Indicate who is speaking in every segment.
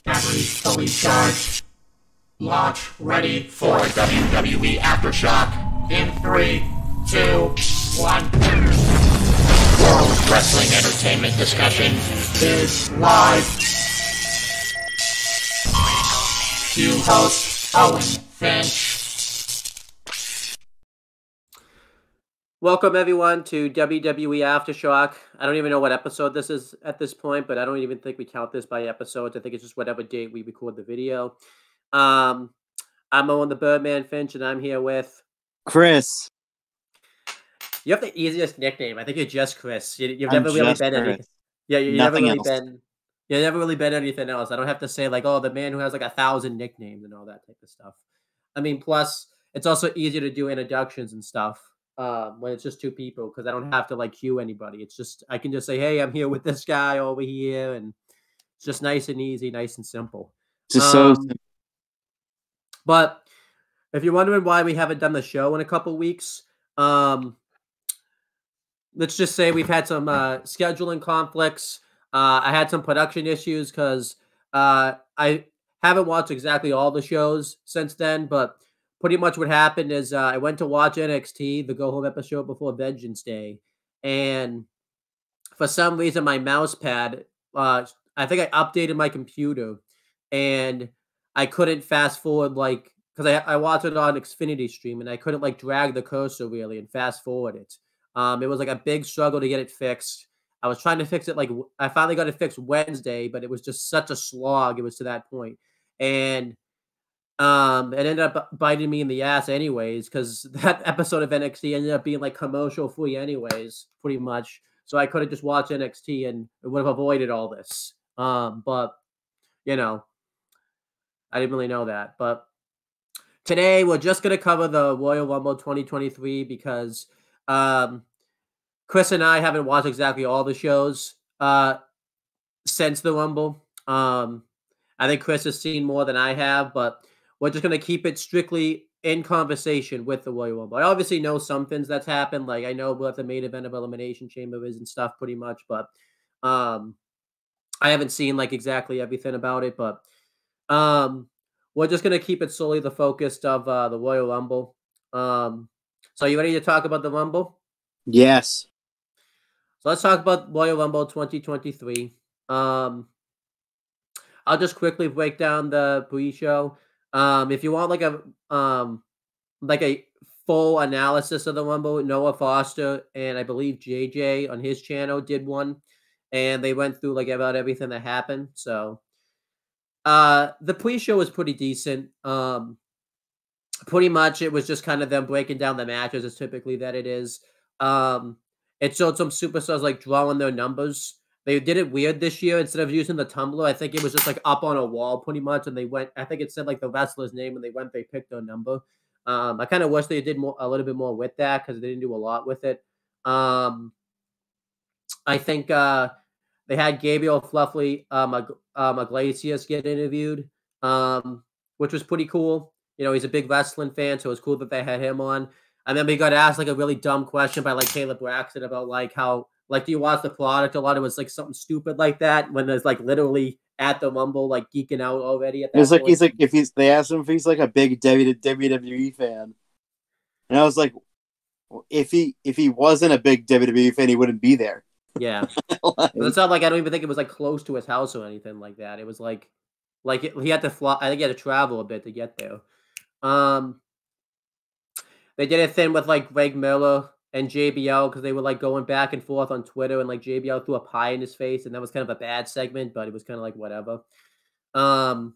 Speaker 1: Batteries fully charged. Launch ready for WWE Aftershock in 3, 2, 1. World Wrestling Entertainment Discussion is live. Cue host Owen Finch.
Speaker 2: Welcome everyone to WWE Aftershock. I don't even know what episode this is at this point, but I don't even think we count this by episodes. I think it's just whatever date we record the video. I'm Owen the Birdman Finch, and I'm here with
Speaker 3: Chris.
Speaker 2: You have the easiest nickname. I think you're just Chris. You've never really been anything. Yeah, you've never really been. You've never really been anything else. I don't have to say like, oh, the man who has like 1,000 nicknames and all that type of stuff. I mean, plus it's also easier to do introductions and stuff when it's just two people because I don't have to like cue anybody. It's just I can just say, hey, I'm here with this guy over here, and it's just nice and easy, nice and simple.
Speaker 3: Just so simple.
Speaker 2: But if you're wondering why we haven't done the show in a couple weeks, let's just say we've had some scheduling conflicts. I had some production issues because I haven't watched exactly all the shows since then, but pretty much what happened is I went to watch NXT, the go-home episode before Vengeance Day, and for some reason my mouse pad, I think I updated my computer, and I couldn't fast forward because I watched it on Xfinity Stream, and I couldn't like drag the cursor really and fast forward it. It was like a big struggle to get it fixed. I was trying to fix it. I finally got it fixed Wednesday, but it was just such a slog. It was to that point. And it ended up biting me in the ass anyways, because that episode of NXT ended up being like commercial free anyways, pretty much. So I could have just watched NXT and it would have avoided all this. But you know, I didn't really know that. But today we're just going to cover the Royal Rumble 2023 because Chris and I haven't watched exactly all the shows since the Rumble. I think Chris has seen more than I have, but we're just going to keep it strictly in conversation with the Royal Rumble. I obviously know some things that's happened. Like I know what the main event of Elimination Chamber is and stuff pretty much, but I haven't seen like exactly everything about it. But we're just going to keep it solely the focus of the Royal Rumble. So you ready to talk about the Rumble?
Speaker 3: Yes.
Speaker 2: So let's talk about Royal Rumble 2023. I'll just quickly break down the pre-show. If you want like a full analysis of the Rumble, Noah Foster and I believe JJ on his channel did one, and they went through like about everything that happened. So the pre-show was pretty decent. Pretty much it was just kind of them breaking down the matches as typically that it is. It showed some superstars like drawing their numbers. They did it weird this year. Instead of using the tumbler, I think it was just like up on a wall pretty much. And they went, I think it said like the wrestler's name, and they picked their number. I kind of wish they did a little bit more with that because they didn't do a lot with it. I think they had Gabriel Fluffy Iglesias get interviewed, which was pretty cool. You know, he's a big wrestling fan, so it was cool that they had him on. And then we got asked like a really dumb question by like Caleb Braxton about like how like do you watch the product a lot? It was like something stupid like that when there's like literally at the Rumble like geeking out already. At that point.
Speaker 3: He's like they asked him if he's like a big WWE fan, and I was like, if he wasn't a big WWE fan, he wouldn't be there.
Speaker 2: Yeah, it's not like I don't even think it was like close to his house or anything like that. It was like he had to fly. I think he had to travel a bit to get there. They did a thing with like Greg Miller and JBL because they were like going back and forth on Twitter, and like JBL threw a pie in his face, and that was kind of a bad segment, but it was kind of like whatever. And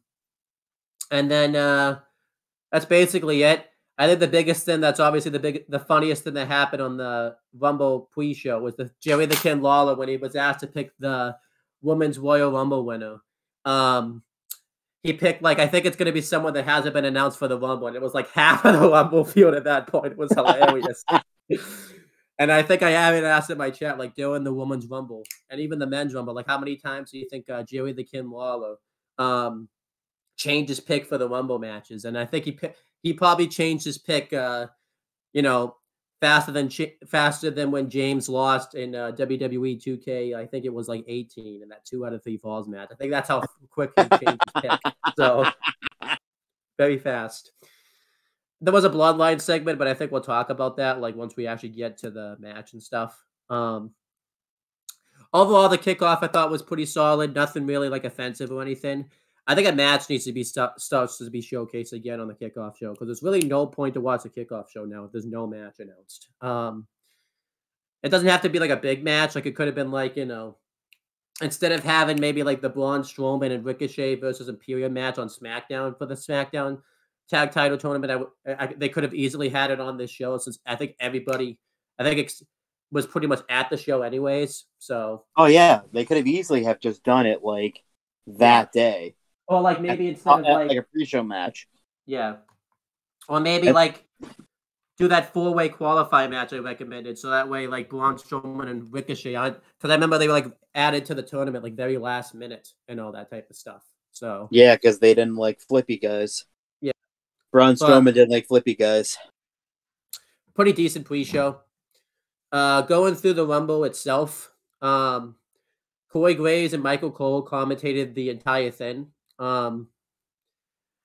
Speaker 2: then that's basically it. I think the biggest thing that's obviously the funniest thing that happened on the Rumble pre-show was the Jerry the King Lawler when he was asked to pick the Women's Royal Rumble winner. He picked like I think it's going to be someone that hasn't been announced for the Rumble, and it was like half of the Rumble field at that point. It was hilarious. And I think I haven't asked in my chat like during the Women's Rumble and even the Men's Rumble, like how many times do you think Jerry the King Lawler changed his pick for the Rumble matches? And I think he probably changed his pick, you know, faster than when James lost in WWE 2K. I think it was like 18 in that 2 out of 3 falls match. I think that's how quick he changed his pick. So very fast. There was a bloodline segment, but I think we'll talk about that like once we actually get to the match and stuff. Overall, the kickoff I thought was pretty solid. Nothing really like offensive or anything. I think a match needs to be starts to be showcased again on the kickoff show because there's really no point to watch the kickoff show now if there's no match announced. It doesn't have to be like a big match. Like it could have been like, you know, instead of having maybe like the Braun Strowman and Ricochet versus Imperium match on SmackDown for the SmackDown Tag Title Tournament, they could have easily had it on this show since I think everybody, was pretty much at the show anyways. So,
Speaker 3: oh yeah, they could have easily have just done it like that day.
Speaker 2: Or like maybe instead of like
Speaker 3: a pre-show match.
Speaker 2: Yeah. Or maybe like do that 4-way qualifying match I recommended. So that way like Braun Strowman and Ricochet on, because I remember they were like added to the tournament like very last minute and all that type of stuff. So
Speaker 3: yeah, because they didn't like flippy guys.
Speaker 2: Yeah.
Speaker 3: Braun Strowman didn't like flippy guys.
Speaker 2: Pretty decent pre-show. Going through the Rumble itself, Corey Graves and Michael Cole commentated the entire thing. You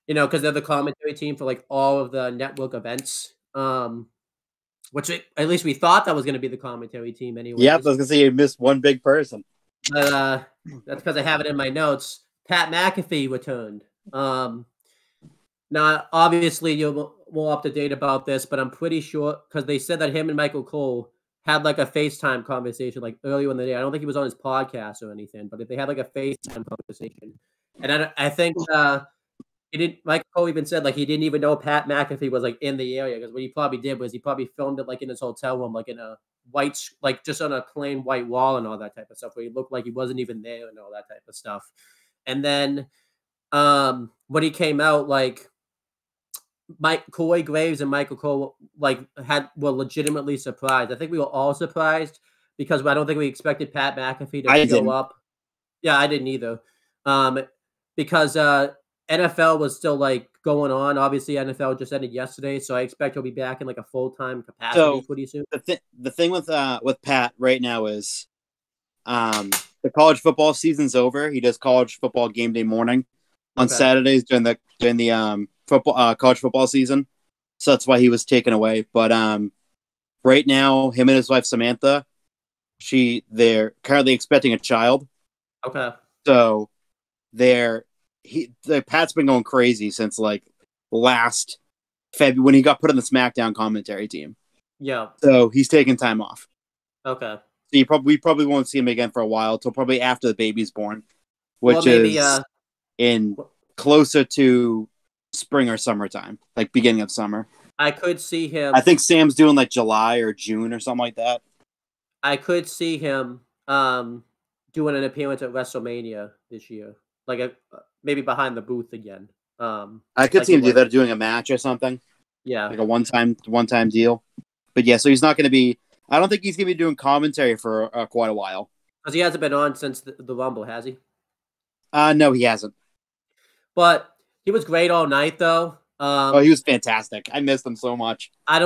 Speaker 2: know, because they're the commentary team for like all of the network events. Which at least we thought that was going to be the commentary team anyway.
Speaker 3: Yep, I was gonna say you missed one big person.
Speaker 2: But that's because I have it in my notes. Pat McAfee returned. Now, obviously, you're more up to date about this, but I'm pretty sure because they said that him and Michael Cole had like a FaceTime conversation like earlier in the day. I don't think he was on his podcast or anything, but if they had like a FaceTime conversation, and I think he didn't. Michael Cole even said like he didn't even know Pat McAfee was like in the area because what he probably did was he probably filmed it like in his hotel room, like in a white, like just on a plain white wall and all that type of stuff, where he looked like he wasn't even there and all that type of stuff. And then when he came out, like Corey Graves and Michael Cole like were legitimately surprised. I think we were all surprised because I don't think we expected Pat McAfee to show up. Yeah, I didn't either. Because NFL was still like going on. Obviously, NFL just ended yesterday, so I expect he'll be back in like a full-time capacity pretty soon.
Speaker 3: The thing with Pat right now is the college football season's over. He does college football game day morning on Saturdays during the football college football season. So that's why he was taken away. But right now, him and his wife Samantha, they're currently expecting a child.
Speaker 2: Okay.
Speaker 3: So Pat's been going crazy since like last February when he got put on the SmackDown commentary team.
Speaker 2: Yeah.
Speaker 3: So he's taking time off.
Speaker 2: Okay.
Speaker 3: So we probably won't see him again for a while, till probably after the baby's born, which is in closer to spring or summertime, like beginning of summer.
Speaker 2: I could see him.
Speaker 3: I think Sam's doing like July or June or something like that.
Speaker 2: I could see him doing an appearance at WrestleMania this year, like maybe behind the booth again.
Speaker 3: I could see him do that, doing a match or something.
Speaker 2: Yeah,
Speaker 3: like a one-time deal. But yeah, so he's not going to be. I don't think he's going to be doing commentary for quite a while.
Speaker 2: Because he hasn't been on since the Rumble, has he?
Speaker 3: No, he hasn't.
Speaker 2: But he was great all night, though.
Speaker 3: He was fantastic. I missed him so much.
Speaker 2: I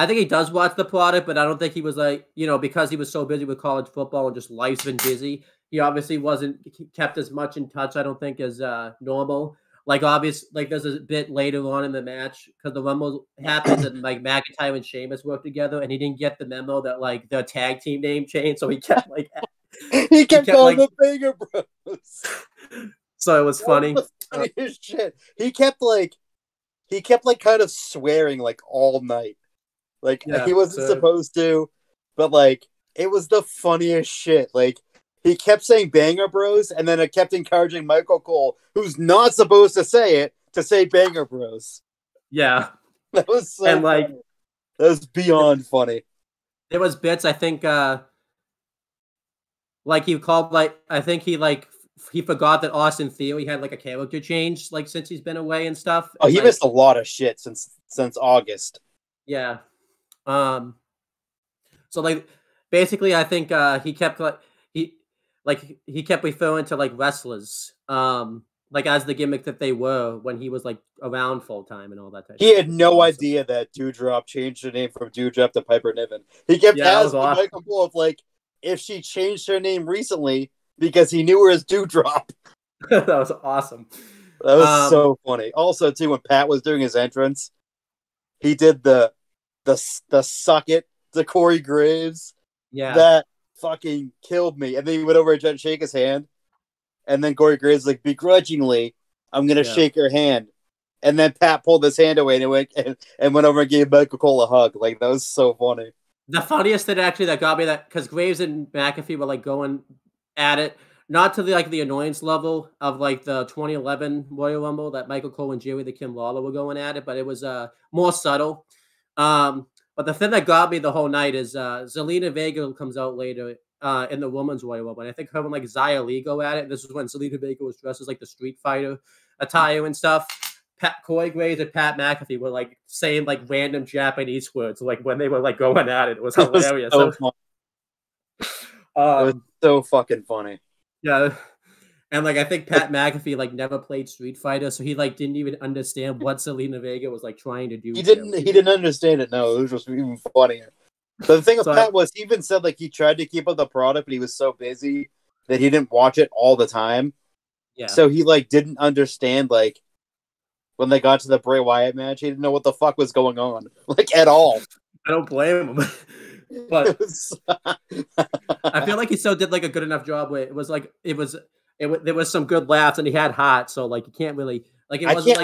Speaker 2: think he does watch the product, but I don't think he was like, you know, because he was so busy with college football and just life's been busy. He obviously wasn't kept as much in touch, I don't think, as normal. Like, there's a bit later on in the match because the Rumble happens and like McIntyre and Sheamus work together, and he didn't get the memo that like their tag team name changed, so he kept like
Speaker 3: he kept calling the Banger Bros.
Speaker 2: So it was funny.
Speaker 3: Funniest shit. He kept kind of swearing like all night. Like he wasn't supposed to, but like it was the funniest shit. Like he kept saying Banger Bros, and then it kept encouraging Michael Cole, who's not supposed to say it, to say Banger Bros.
Speaker 2: Yeah.
Speaker 3: That was so funny. That was beyond funny.
Speaker 2: There was bits, I think, like he called, like, I think he forgot that Austin Theory had like a character change, like since he's been away and stuff.
Speaker 3: Oh, he missed a lot of shit since August.
Speaker 2: Yeah. So like basically I think he kept he kept referring to like wrestlers like as the gimmick that they were when he was like around full time and all that type.
Speaker 3: He had no idea that Doudrop changed her name from Doudrop to Piper Niven. He kept asking Michael Cole if she changed her name recently because he knew her as Doudrop.
Speaker 2: That was awesome.
Speaker 3: That was so funny. Also, too, when Pat was doing his entrance, he did the suck it to Corey Graves.
Speaker 2: Yeah,
Speaker 3: that fucking killed me. And then he went over and tried to shake his hand, and then Corey Graves was like, begrudgingly, I'm gonna shake your hand. And then Pat pulled his hand away and went over and gave Michael Cole a hug. Like, that was so funny.
Speaker 2: The funniest thing actually that got me that because Graves and McAfee were like going at it, not to the annoyance level of like the 2011 Royal Rumble that Michael Cole and Jerry the Kim Lawler were going at it, but it was more subtle. But the thing that got me the whole night is Zelina Vega comes out later in the women's Royal Rumble, and I think her and like Xia Li go at it. This was when Zelina Vega was dressed as like the Street Fighter attire and stuff. Corey Graves and Pat McAfee were like saying like random Japanese words, like when they were like going at it. It was hilarious.
Speaker 3: It was so fucking funny.
Speaker 2: Yeah. And like I think Pat McAfee like never played Street Fighter, so he like didn't even understand what Zelina Vega was like trying to do.
Speaker 3: He didn't understand it. No, it was just even funnier. But the thing with Pat was he even said like he tried to keep up the product, but he was so busy that he didn't watch it all the time.
Speaker 2: Yeah.
Speaker 3: So he like didn't understand like when they got to the Bray Wyatt match, he didn't know what the fuck was going on, like at all.
Speaker 2: I don't blame him. But I feel like he still did like a good enough job where it was like there was some good laughs and he had heart, so like you can't really like it wasn't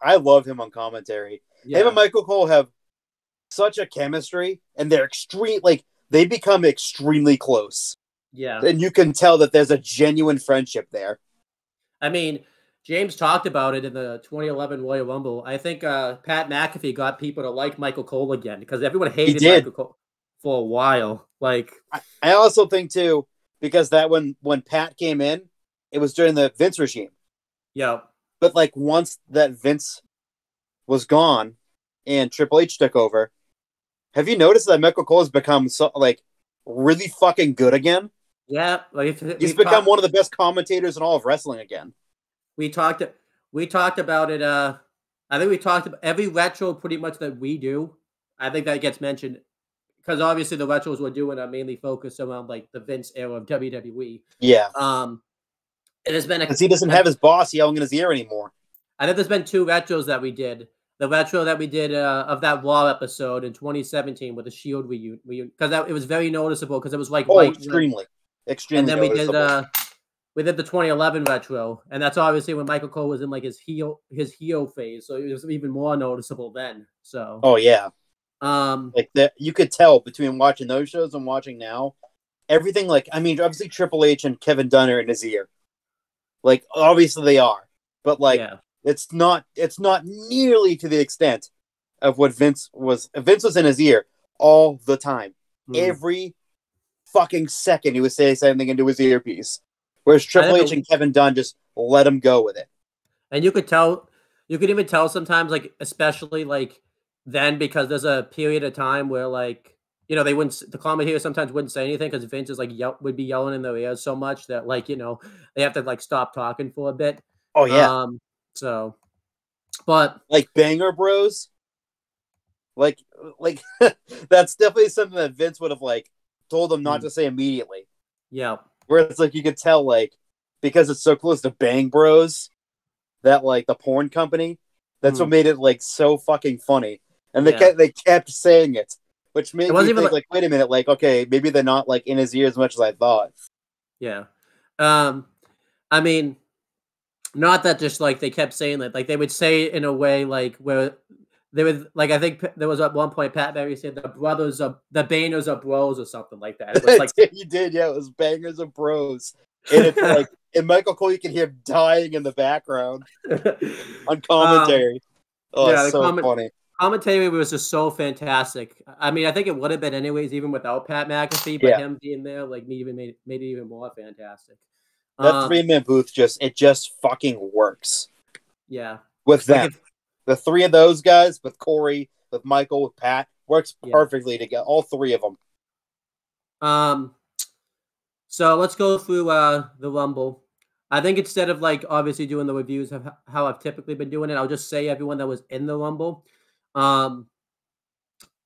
Speaker 3: I love him on commentary. Yeah. Him and Michael Cole have such a chemistry, and they're they become extremely close.
Speaker 2: Yeah,
Speaker 3: and you can tell that there's a genuine friendship there.
Speaker 2: I mean, James talked about it in the 2011 Royal Rumble. I think Pat McAfee got people to like Michael Cole again because everyone hated Michael Cole for a while. Like,
Speaker 3: I also think too, because that when Pat came in, it was during the Vince regime.
Speaker 2: Yeah.
Speaker 3: But like once that Vince was gone and Triple H took over, have you noticed that Michael Cole has become so like really fucking good again?
Speaker 2: Yeah, like
Speaker 3: he's become one of the best commentators in all of wrestling again.
Speaker 2: We talked about it. I think we talked about every retro pretty much that we do. I think that gets mentioned because obviously the retros we're doing are mainly focused around like the Vince era of WWE.
Speaker 3: Yeah.
Speaker 2: It has been
Speaker 3: because he doesn't have his boss yelling in his ear anymore.
Speaker 2: I think there's been 2 retros that we did. The retro that we did of that Raw episode in 2017 with the Shield reunion because it was very noticeable because it was like
Speaker 3: extremely. And
Speaker 2: then we did the 2011 retro, and that's obviously when Michael Cole was in like his heel phase, so it was even more noticeable then. So
Speaker 3: like that you could tell between watching those shows and watching now, everything like I mean obviously Triple H and Kevin Dunn are in his ear, like obviously they are, but like it's not nearly to the extent of what Vince was. Vince was in his ear all the time, every fucking second he would say something into his earpiece. Whereas Triple H and Kevin Dunn just let him go with it.
Speaker 2: And you could even tell sometimes, like, especially like then because there's a period of time where like, you know, the commentators sometimes wouldn't say anything because Vince is like would be yelling in their ears so much that like, you know, they have to like stop talking for a bit.
Speaker 3: Oh yeah.
Speaker 2: So, but
Speaker 3: like Banger Bros, like that's definitely something that Vince would have like told them not to say immediately.
Speaker 2: Yeah.
Speaker 3: Where it's like you could tell like because it's so close to Bang Bros, that like the porn company, that's what made it like so fucking funny. And they kept saying it, which made me think like wait a minute, like okay, maybe they're not like in his ear as much as I thought.
Speaker 2: Yeah. I mean, not that just like they kept saying that, like they would say it in a way like where they would like I think there was at one point Pat Barry said the bangers are bros or something like that. It was like
Speaker 3: you did, yeah, it was bangers of bros. And it's like in Michael Cole you can hear him dying in the background on commentary. Funny.
Speaker 2: Commentary was just so fantastic. I mean, I think it would have been anyways, even without Pat McAfee, but him being there like made it even more fantastic.
Speaker 3: That 3-man booth just fucking works.
Speaker 2: Yeah.
Speaker 3: With them. The 3 of those guys, with Corey, with Michael, with Pat, works perfectly together. All 3 of them.
Speaker 2: So let's go through the Rumble. I think instead of like obviously doing the reviews of how I've typically been doing it, I'll just say everyone that was in the Rumble.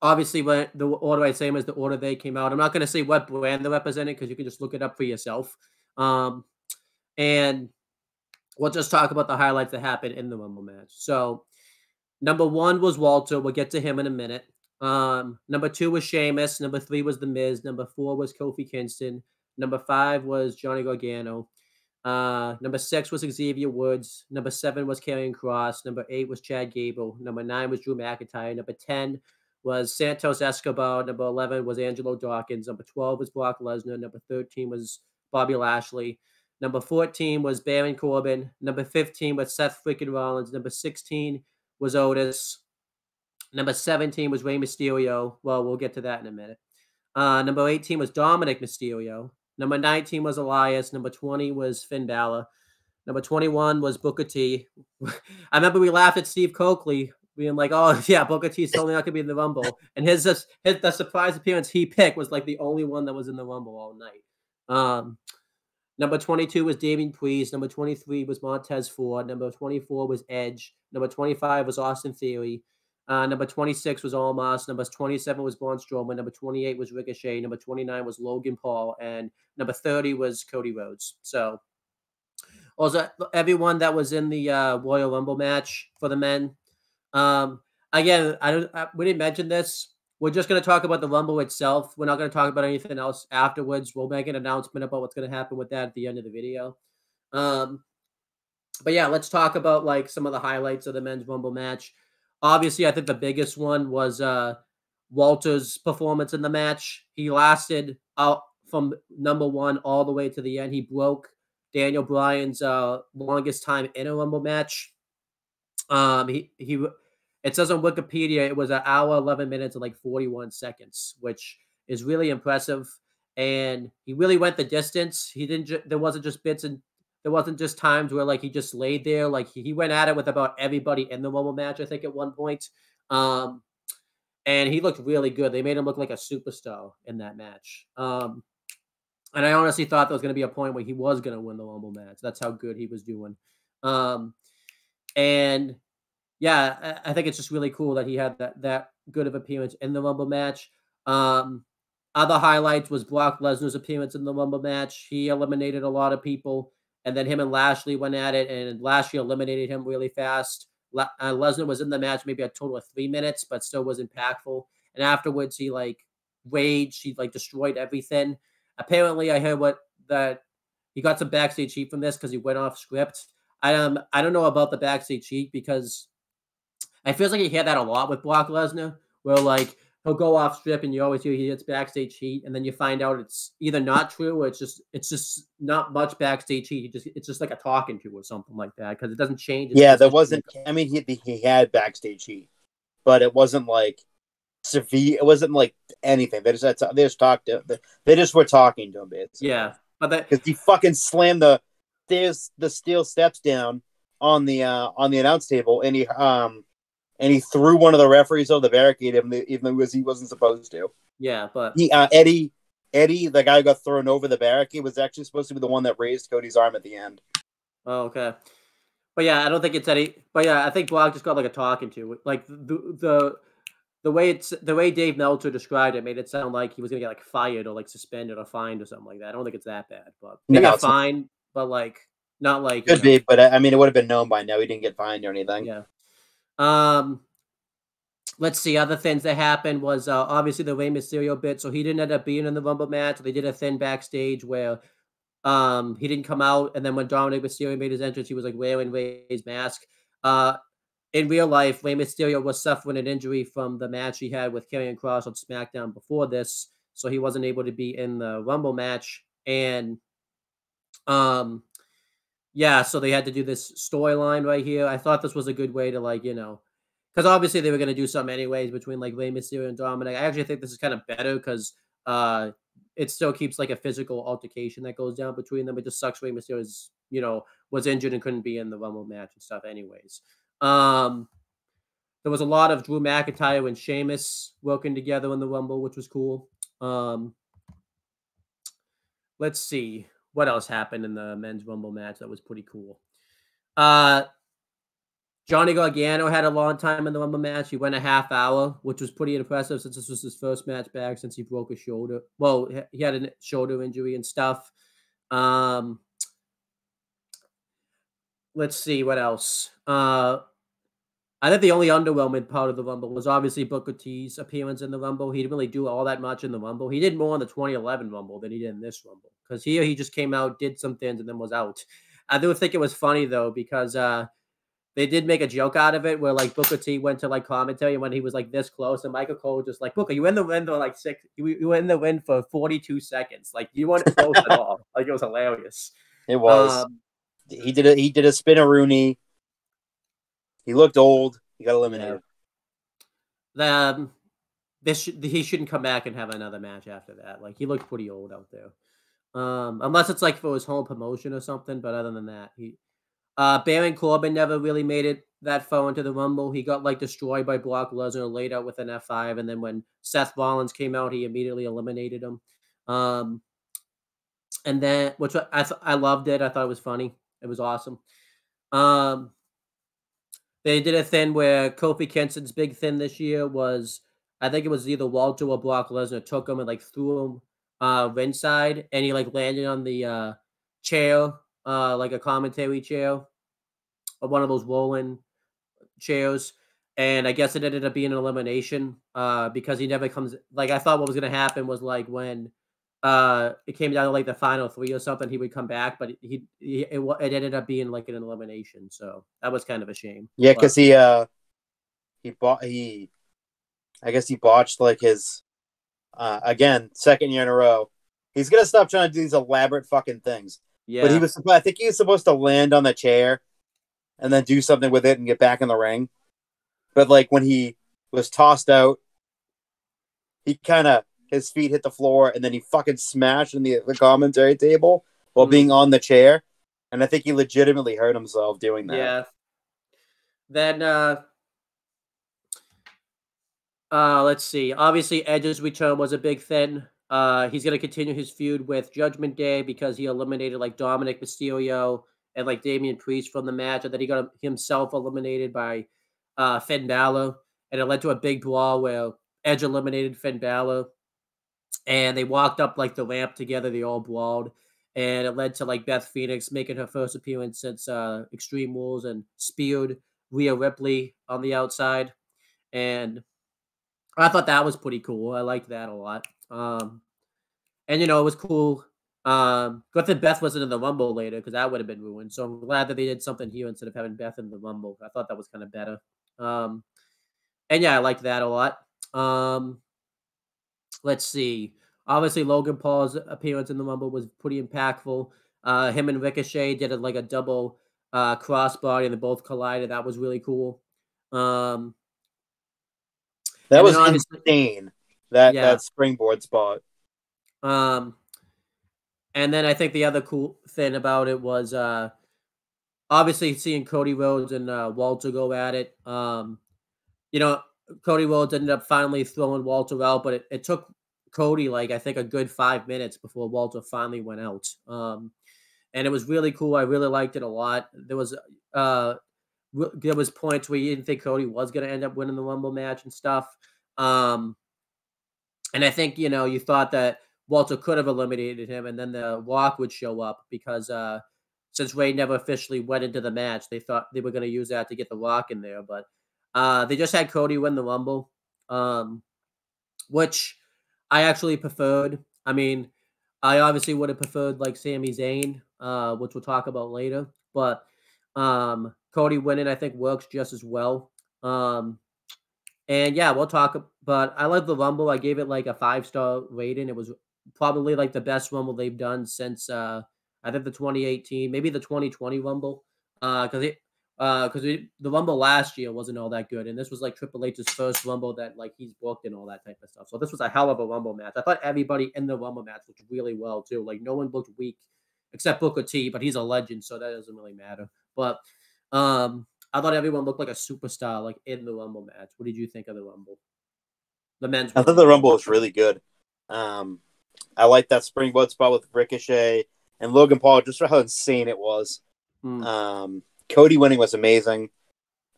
Speaker 2: Obviously, when the order I say them is the order they came out. I'm not going to say what brand they're representing because you can just look it up for yourself. And we'll just talk about the highlights that happened in the Rumble match. So, number 1 was Walter. We'll get to him in a minute. Number 2 was Sheamus. Number 3 was The Miz. Number 4 was Kofi Kingston. Number 5 was Johnny Gargano. Number 6 was Xavier Woods. Number 7 was Karrion Kross. Number 8 was Chad Gable. Number 9 was Drew McIntyre. Number 10 was Santos Escobar. Number 11 was Angelo Dawkins. Number 12 was Brock Lesnar. Number 13 was Bobby Lashley. Number 14 was Baron Corbin. Number 15 was Seth freaking Rollins. Number 16 was Otis. Number 17 was Rey Mysterio. Well, we'll get to that in a minute. Number 18 was Dominic Mysterio. Number 19 was Elias. Number 20 was Finn Balor. Number 21 was Booker T. I remember we laughed at Steve Coakley being like, oh, yeah, Booker T's totally not going to be in the Rumble. And the surprise appearance he picked was like the only one that was in the Rumble all night. Number 22 was Damian Priest. Number 23 was Montez Ford. Number 24 was Edge. Number 25 was Austin Theory. Number 26 was Almas. Number 27 was Braun Strowman. Number 28 was Ricochet. Number 29 was Logan Paul. And number 30 was Cody Rhodes. So also everyone that was in the Royal Rumble match for the men. Again, we didn't mention this. We're just going to talk about the Rumble itself. We're not going to talk about anything else afterwards. We'll make an announcement about what's going to happen with that at the end of the video. But yeah, let's talk about like some of the highlights of the men's Rumble match. Obviously, I think the biggest one was Walter's performance in the match. He lasted out from number 1 all the way to the end. He broke Daniel Bryan's longest time in a Rumble match. It says on Wikipedia it was an hour, 11 minutes, and like 41 seconds, which is really impressive. And he really went the distance. He didn't. There wasn't just bits and there wasn't just times where like he just laid there. Like he went at it with about everybody in the Rumble match, I think, at one point. And he looked really good. They made him look like a superstar in that match. And I honestly thought there was going to be a point where he was going to win the Rumble match. That's how good he was doing. And yeah, I think it's just really cool that he had that good of appearance in the Rumble match. Other highlights was Brock Lesnar's appearance in the Rumble match. He eliminated a lot of people, and then him and Lashley went at it, and Lashley eliminated him really fast. Lesnar was in the match maybe a total of 3 minutes, but still was impactful. And afterwards, he like raged. He like destroyed everything. Apparently, I heard that he got some backstage heat from this because he went off script. I don't know about the backstage heat because I feel like you hear that a lot with Brock Lesnar, where like he'll go off script and you always hear he gets backstage heat, and then you find out it's either not true or it's just not much backstage heat. It's just like a talking to or something like that because it doesn't change.
Speaker 3: Yeah, there wasn't. I mean, he had backstage heat, but it wasn't like severe. It wasn't like anything. They just talked to. They just were talking to him basically.
Speaker 2: Yeah, but
Speaker 3: because he fucking slammed the steel steps down on the announce table, and he threw one of the referees over the barricade, even though he wasn't supposed to.
Speaker 2: Yeah, but
Speaker 3: Eddie, the guy who got thrown over the barricade, was actually supposed to be the one that raised Cody's arm at the end.
Speaker 2: Oh, okay. But yeah, I don't think it's Eddie. But yeah, I think Brock just got like a talking to. Like the way Dave Meltzer described it made it sound like he was gonna get like fired or like suspended or fined or something like that. I don't think it's that bad, but maybe a fine, but like not like
Speaker 3: could be. But I mean, it would have been known by now. He didn't get fined or anything.
Speaker 2: Yeah. Let's see. Other things that happened was obviously the Rey Mysterio bit. So he didn't end up being in the Rumble match. They did a thing backstage where he didn't come out, and then when Dominic Mysterio made his entrance, he was like wearing Rey's mask. In real life, Rey Mysterio was suffering an injury from the match he had with Karrion Kross on SmackDown before this, so he wasn't able to be in the Rumble match. And yeah, so they had to do this storyline right here. I thought this was a good way to because obviously they were going to do something anyways between like Rey Mysterio and Dominic. I actually think this is kind of better because it still keeps like a physical altercation that goes down between them. It just sucks Rey Mysterio was injured and couldn't be in the Rumble match and stuff anyways. There was a lot of Drew McIntyre and Sheamus working together in the Rumble, which was cool. Let's see. what else happened in the men's Rumble match that was pretty cool? Johnny Gargano had a long time in the Rumble match. He went a half hour, which was pretty impressive since this was his first match back since he broke his shoulder. Well, he had a shoulder injury and stuff. Let's see what else. I think the only underwhelming part of the Rumble was obviously Booker T's appearance in the Rumble. He didn't really do all that much in the Rumble. He did more in the 2011 Rumble than he did in this Rumble. Because here he just came out, did some things, and then was out. I do think it was funny, though, because they did make a joke out of it where, like, Booker T went to, like, commentary when he was, like, this close. And Michael Cole just like, Booker, you were in the wind for, like, you were in the wind for 42 seconds. Like, you weren't close at all. Like, it was hilarious.
Speaker 3: It was. He did a spin-a-rooney. He looked old. He got eliminated.
Speaker 2: Yeah. He shouldn't come back and have another match after that. Like, he looked pretty old out there. Unless it's like for his home promotion or something. But other than that, Baron Corbin never really made it that far into the Rumble. He got like destroyed by Brock Lesnar, laid out with an F5, and then when Seth Rollins came out, he immediately eliminated him. And then, which I loved it. I thought it was funny. It was awesome. They did a thing where Kofi Kingston's big thing this year was, I think it was either Walter or Brock Lesnar took him and like threw him ringside, and he like landed on the chair, like a commentary chair, or one of those rolling chairs. And I guess it ended up being an elimination because he never comes. Like, I thought what was going to happen was like when it came down to like the final 3 or something, he would come back, but it ended up being like an elimination. So that was kind of a shame.
Speaker 3: Yeah, because I guess he botched like his again, second year in a row. He's gonna stop trying to do these elaborate fucking things.
Speaker 2: Yeah,
Speaker 3: but I think he was supposed to land on the chair and then do something with it and get back in the ring. But like when he was tossed out, he kind of, his feet hit the floor and then he fucking smashed in the commentary table while being on the chair. And I think he legitimately hurt himself doing that.
Speaker 2: Yeah. Then let's see. Obviously, Edge's return was a big thing. He's gonna continue his feud with Judgment Day because he eliminated like Dominic Mysterio and like Damian Priest from the match, and then he got himself eliminated by Finn Balor, and it led to a big brawl where Edge eliminated Finn Balor, and they walked up like the ramp together. They all brawled, and it led to like Beth Phoenix making her first appearance since Extreme Rules and speared Rhea Ripley on the outside, and I thought that was pretty cool. I liked that a lot. And you know, it was cool. Good that Beth wasn't in the Rumble later because that would have been ruined. So I'm glad that they did something here instead of having Beth in the Rumble. I thought that was kind of better. And yeah, I liked that a lot. Let's see. Obviously, Logan Paul's appearance in the Rumble was pretty impactful. Him and Ricochet did like a double crossbody and they both collided. That was really cool.
Speaker 3: That was insane. That springboard spot.
Speaker 2: And then I think the other cool thing about it was obviously seeing Cody Rhodes and Walter go at it. You know, Cody Rhodes ended up finally throwing Walter out, but it took Cody like I think a good 5 minutes before Walter finally went out. And it was really cool. I really liked it a lot. There was points where you didn't think Cody was going to end up winning the Rumble match and stuff. And I think, you know, you thought that Walter could have eliminated him and then the Rock would show up because since Ray never officially went into the match, they thought they were going to use that to get the Rock in there. But they just had Cody win the Rumble, which I actually preferred. I mean, I obviously would have preferred like Sami Zayn, which we'll talk about later. But Cody winning, I think, works just as well. And yeah, we'll talk. But I like the Rumble. I gave it like a 5-star rating. It was probably like the best Rumble they've done since I think the 2018, maybe the 2020 Rumble. Because the Rumble last year wasn't all that good, and this was like Triple H's first Rumble that like he's booked and all that type of stuff. So this was a hell of a Rumble match. I thought everybody in the Rumble match looked really well too. Like no one looked weak except Booker T, but he's a legend, so that doesn't really matter. But I thought everyone looked like a superstar, like in the Rumble match. What did you think of the Rumble? The men's.
Speaker 3: I thought the Rumble was really good. I like that springboard spot with Ricochet. and Logan Paul, just for how insane it was. Cody winning was amazing.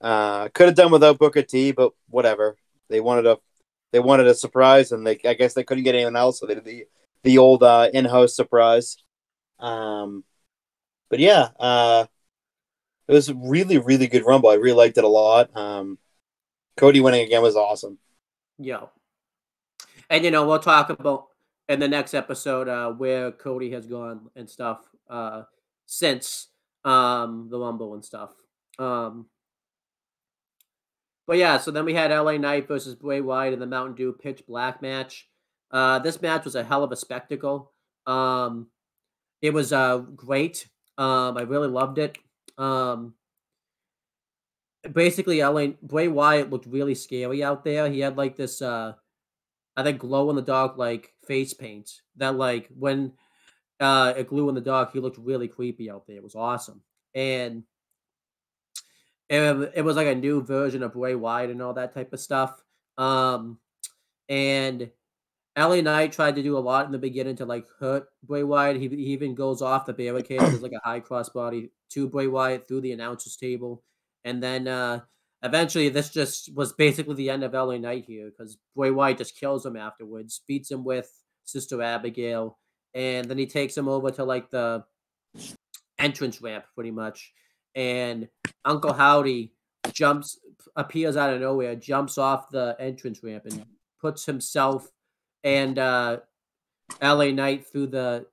Speaker 3: Could have done without Booker T, but whatever. They wanted a surprise, and I guess they couldn't get anyone else, so they did the old in-house surprise. But yeah, it was a really, really good Rumble. I really liked it a lot. Cody winning again was awesome.
Speaker 2: Yeah. And, we'll talk about in the next episode where Cody has gone and stuff since the Rumble and stuff. But yeah, so then we had LA Knight versus Bray Wyatt in the Mountain Dew Pitch Black match. This match was a hell of a spectacle. It was great. I really loved it. Basically, Bray Wyatt looked really scary out there. He had like this, I think, glow in the dark like face paint that like when it glue in the dark, he looked really creepy out there. It was awesome, and it was like a new version of Bray Wyatt and all that type of stuff. And LA Knight tried to do a lot in the beginning to like hurt Bray Wyatt. He even goes off the barricade. There's like a high crossbody to Bray Wyatt through the announcer's table. And then eventually this just was basically the end of LA Knight here because Bray Wyatt just kills him afterwards, beats him with Sister Abigail, and then he takes him over to like the entrance ramp pretty much. And Uncle Howdy appears out of nowhere, jumps off the entrance ramp and puts himself and LA Knight through the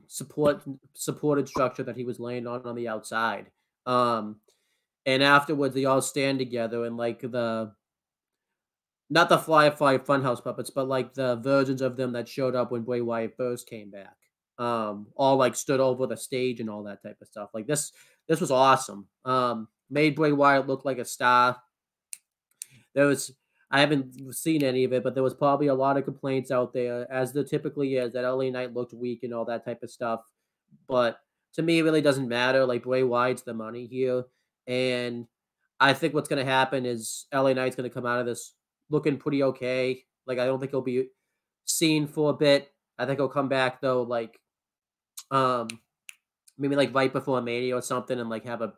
Speaker 2: supported structure that he was laying on the outside. And afterwards, they all stand together and like not the Firefly Funhouse puppets, but like the versions of them that showed up when Bray Wyatt first came back. All like stood over the stage and all that type of stuff. Like this was awesome. Made Bray Wyatt look like a star. I haven't seen any of it, but there was probably a lot of complaints out there, as there typically is, that LA Knight looked weak and all that type of stuff. But to me, it really doesn't matter. Like Bray Wyatt's the money here. And I think what's going to happen is LA Knight's going to come out of this looking pretty okay. Like, I don't think he'll be seen for a bit. I think he'll come back, though, like, maybe like right before Mania or something and like have a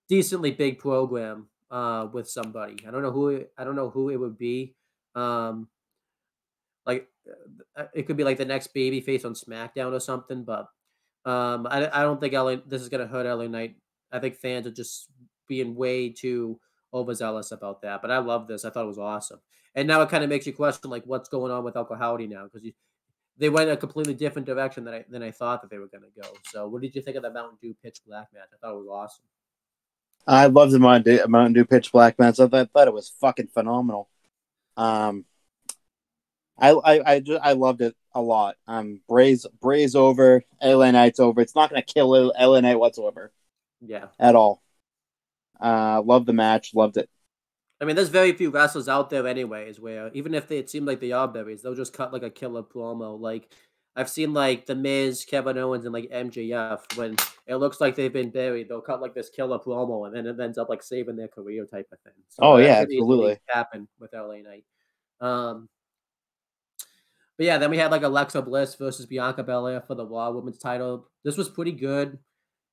Speaker 2: decently big program with somebody. I don't know who it would be. Like it could be like the next babyface on SmackDown or something, but I don't think this is gonna hurt LA Knight. I think fans are just being way too overzealous about that. But I love this. I thought it was awesome. And now it kind of makes you question like what's going on with Uncle Howdy now because they went a completely different direction than I thought that they were gonna go. So what did you think of the Mountain Dew Pitch Black match? I thought it was awesome.
Speaker 3: I loved the Mountain Dew Pitch Black match. I thought it was fucking phenomenal. I loved it a lot. Bray's over, LA Knight's over. It's not going to kill LA Knight whatsoever.
Speaker 2: Yeah,
Speaker 3: at all. Loved the match. Loved it.
Speaker 2: I mean, there's very few wrestlers out there, anyways, where even if it seemed like they are berries, they'll just cut like a killer promo. Like I've seen like The Miz, Kevin Owens, and like MJF when it looks like they've been buried, they'll cut like this killer promo, and then it ends up like saving their career type of thing. So
Speaker 3: yeah, absolutely
Speaker 2: happen with LA Knight. But yeah, then we had like Alexa Bliss versus Bianca Belair for the Raw Women's title. This was pretty good.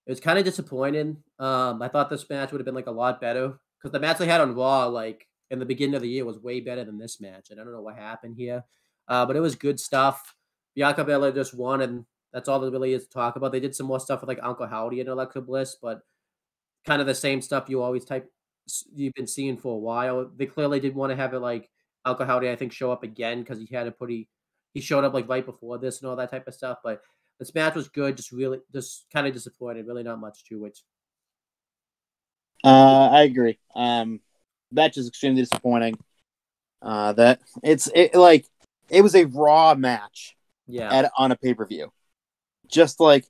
Speaker 2: It was kind of disappointing. I thought this match would have been like a lot better because the match they had on Raw, like in the beginning of the year, was way better than this match. And I don't know what happened here, but it was good stuff. Bianca Belair just won, and that's all there really is to talk about. They did some more stuff with like Uncle Howdy and Alexa Bliss, but kind of the same stuff you've been seeing for a while. They clearly did want to have it like Uncle Howdy, I think, show up again because he showed up like right before this and all that type of stuff. But this match was good, just kind of disappointed. Really not much to it.
Speaker 3: I agree. Match is extremely disappointing. That it was a Raw match.
Speaker 2: Yeah.
Speaker 3: On a pay-per-view. Just like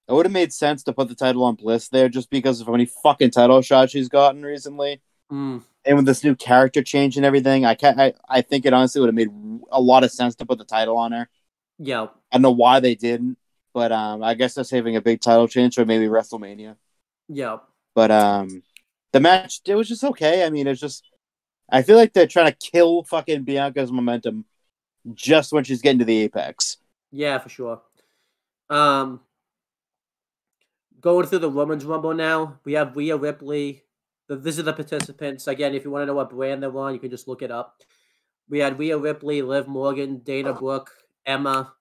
Speaker 3: it would have made sense to put the title on Bliss there just because of how many fucking title shots she's gotten recently. And with this new character change and everything, I think it honestly would have made a lot of sense to put the title on her.
Speaker 2: Yeah.
Speaker 3: I don't know why they didn't, but I guess they're saving a big title change for maybe WrestleMania.
Speaker 2: Yeah.
Speaker 3: But the match, it was just okay. I mean, it's just I feel like they're trying to kill fucking Bianca's momentum just when she's getting to the apex.
Speaker 2: Yeah, for sure. Um, Going through the Women's Rumble now, we have Rhea Ripley. These are the participants. Again, if you want to know what brand they're on, you can just look it up. We had Rhea Ripley, Liv Morgan, Dana Brooke, Emma.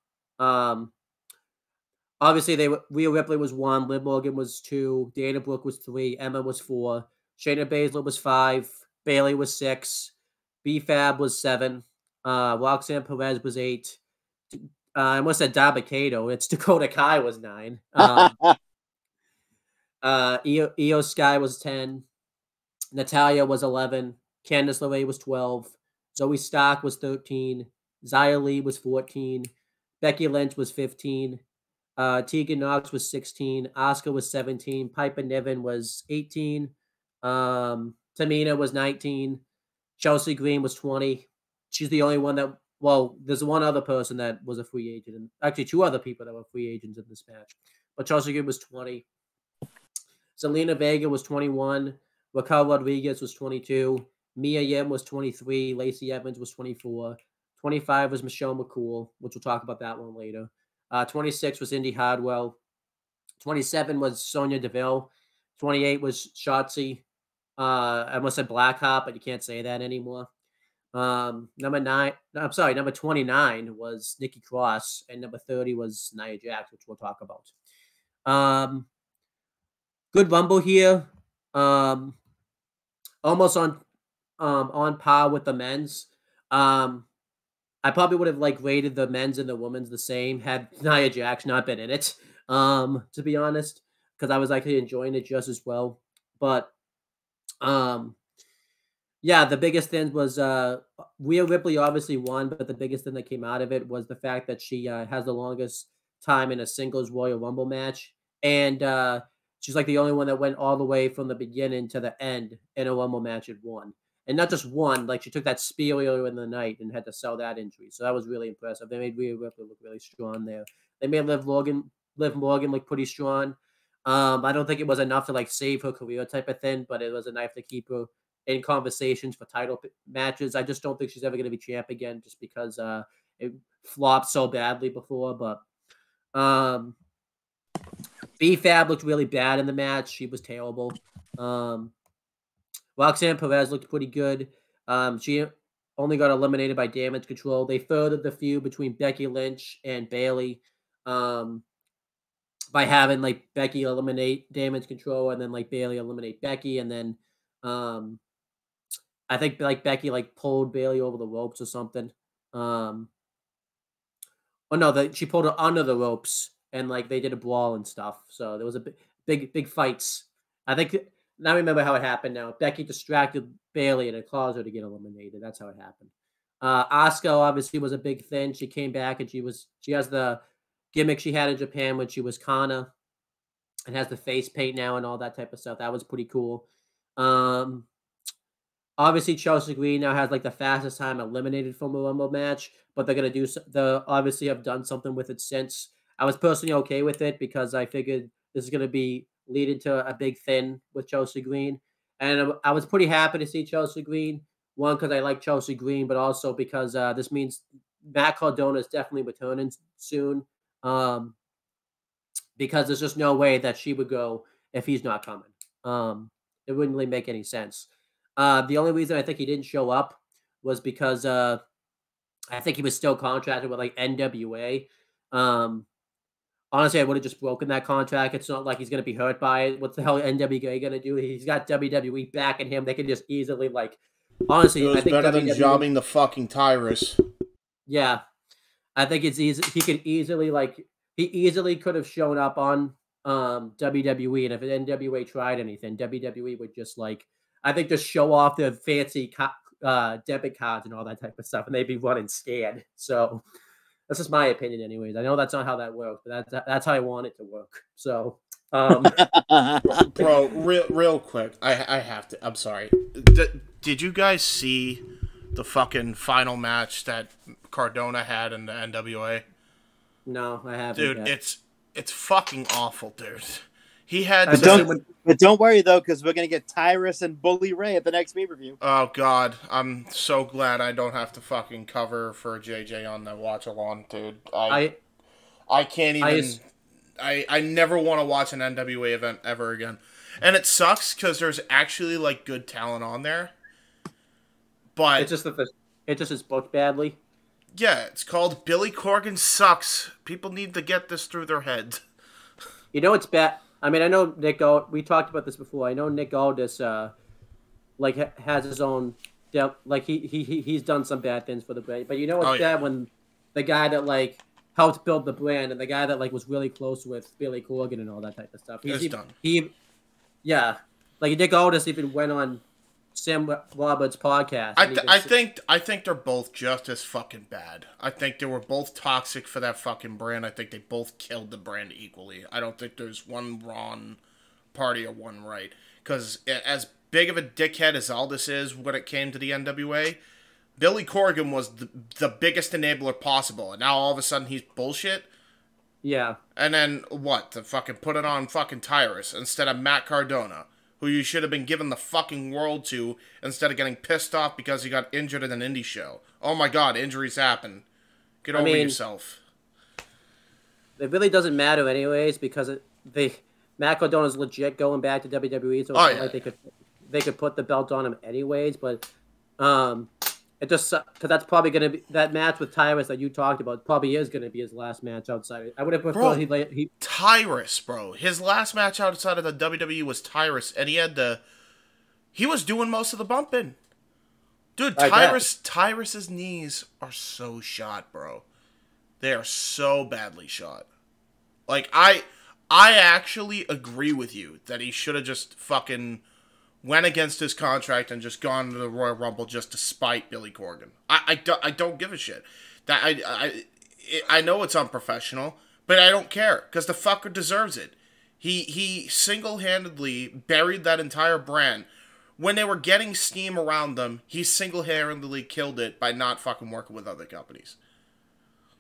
Speaker 2: Obviously, Rhea Ripley was 1, Liv Morgan was 2, Dana Brooke was 3, Emma was 4, Shayna Baszler was 5, Bailey was 6, B-Fab was 7, Roxanne Perez was 8. I almost said Dabba-Kato. It's Dakota Kai was 9. Io Sky was 10. Natalia was 11. Candice LeRae was 12. Zoe Stark was 13. Xia Li was 14. Becky Lynch was 15. Tegan Knox was 16. Asuka was 17. Piper Niven was 18. Tamina was 19. Chelsea Green was 20. She's the only one that, well, there's one other person that was a free agent. And actually, 2 other people that were free agents in this match. But Chelsea Green was 20. Zelina Vega was 21. Raquel Rodriguez was 22. Mia Yim was 23. Lacey Evans was 24. 25 was Michelle McCool, which we'll talk about that one later. 26 was Indy Hardwell. 27 was Sonya Deville. 28 was Shotzi. I almost said Blackheart, but you can't say that anymore. Number 29 was Nikki Cross, and number 30 was Nia Jax, which we'll talk about. Good Rumble here. Almost on par with the men's. I probably would have rated the men's and the women's the same had Nia Jax not been in it. To be honest, because I was actually enjoying it just as well. But yeah, the biggest thing was Rhea Ripley obviously won, but the biggest thing that came out of it was the fact that she has the longest time in a singles Royal Rumble match, and she's the only one that went all the way from the beginning to the end in a Rumble match and won. And not just one, she took that spear earlier in the night and had to sell that injury. So that was really impressive. They made Rhea Ripley look really strong there. They made Liv Morgan look pretty strong. I don't think it was enough to save her career type of thing, but it was enough to keep her in conversations for title matches. I just don't think she's ever going to be champ again, just because it flopped so badly before. But B-Fab looked really bad in the match. She was terrible. Roxanne Perez looked pretty good. She only got eliminated by Damage Control. They furthered the feud between Becky Lynch and Bailey by having Becky eliminate Damage Control and then Bailey eliminate Becky, and then I think Becky pulled Bailey over the ropes or something. Oh no, she pulled her under the ropes and they did a brawl and stuff. So there was a big fights. I think now I remember how it happened. Now Becky distracted Bailey and it caused her to get eliminated. That's how it happened. Asuka obviously was a big thing. She came back and she has the gimmick she had in Japan when she was Kana, and has the face paint now and all that type of stuff. That was pretty cool. Obviously, Chelsea Green now has the fastest time eliminated from a Rumble match, but they're gonna obviously have done something with it since. I was personally okay with it because I figured this is gonna be leading to a big thing with Chelsea Green, and I was pretty happy to see Chelsea Green. One, because I like Chelsea Green, but also because this means Matt Cardona is definitely returning soon. Because there's just no way that she would go if he's not coming. It wouldn't really make any sense. The only reason I think he didn't show up was because I think he was still contracted with NWA. Honestly, I would have just broken that contract. It's not like he's going to be hurt by it. What the hell NWA going to do? He's got WWE backing him. They can just easily honestly,
Speaker 4: it was
Speaker 2: I think
Speaker 4: better
Speaker 2: WWE,
Speaker 4: than jobbing the fucking Tyrus.
Speaker 2: Yeah, I think it's easy. He could easily he easily could have shown up on WWE, and if NWA tried anything, WWE would just I think just show off their fancy debit cards and all that type of stuff, and they'd be running scared. So that's just my opinion, anyways. I know that's not how that works, but that's how I want it to work. So,
Speaker 4: bro, real quick, I have to. I'm sorry. Did you guys see the fucking final match that Cardona had in the NWA?
Speaker 2: No, I haven't.
Speaker 4: Dude,
Speaker 2: yet.
Speaker 4: it's fucking awful, dude. He had.
Speaker 3: But don't worry though, because we're gonna get Tyrus and Bully Ray at the next pay-per-view.
Speaker 4: Oh God, I'm so glad I don't have to fucking cover for JJ on the watch along, dude. I can't even. I never want to watch an NWA event ever again. And it sucks because there's actually, like, good talent on there. But
Speaker 2: It's just that it just is booked badly.
Speaker 4: yeah, it's called Billy Corgan Sucks. People need to get this through their heads.
Speaker 2: You know it's bad. I mean, I know Nick we talked about this before. I know Nick Aldis, like, has his own, like, he's done some bad things for the brand. But you know it's bad when the guy that, like, helped build the brand and the guy that, like, was really close with Billy Corgan and all that type of stuff.
Speaker 4: He's done.
Speaker 2: Yeah. Like, Nick Aldis even went on Sam Roberts' podcast.
Speaker 4: I think they're both just as fucking bad. I think they were both toxic for that fucking brand. I think they both killed the brand equally. I don't think there's one wrong party or one right. Because as big of a dickhead as Aldis is when it came to the NWA, Billy Corgan was the biggest enabler possible. And now all of a sudden he's bullshit.
Speaker 2: Yeah.
Speaker 4: And then what? To fucking put it on fucking Tyrus instead of Matt Cardona, who you should have been giving the fucking world to instead of getting pissed off because he got injured in an indie show. Oh my god, injuries happen. Get over yourself.
Speaker 2: It really doesn't matter anyways because Matt Cardona's legit going back to WWE, so it's not like they could put the belt on him anyways, but it just because that's probably going to be that match with Tyrus that you talked about probably is going to be his last match outside. I would have preferred
Speaker 4: Tyrus, bro. His last match outside of the WWE was Tyrus, and he was doing most of the bumping. Dude, Tyrus's knees are so shot, bro. They are so badly shot. Like I actually agree with you that he should have just fucking went against his contract and just gone to the Royal Rumble just to spite Billy Corgan. I don't give a shit. That I know it's unprofessional, but I don't care because the fucker deserves it. He single-handedly buried that entire brand. When they were getting steam around them, he single-handedly killed it by not fucking working with other companies.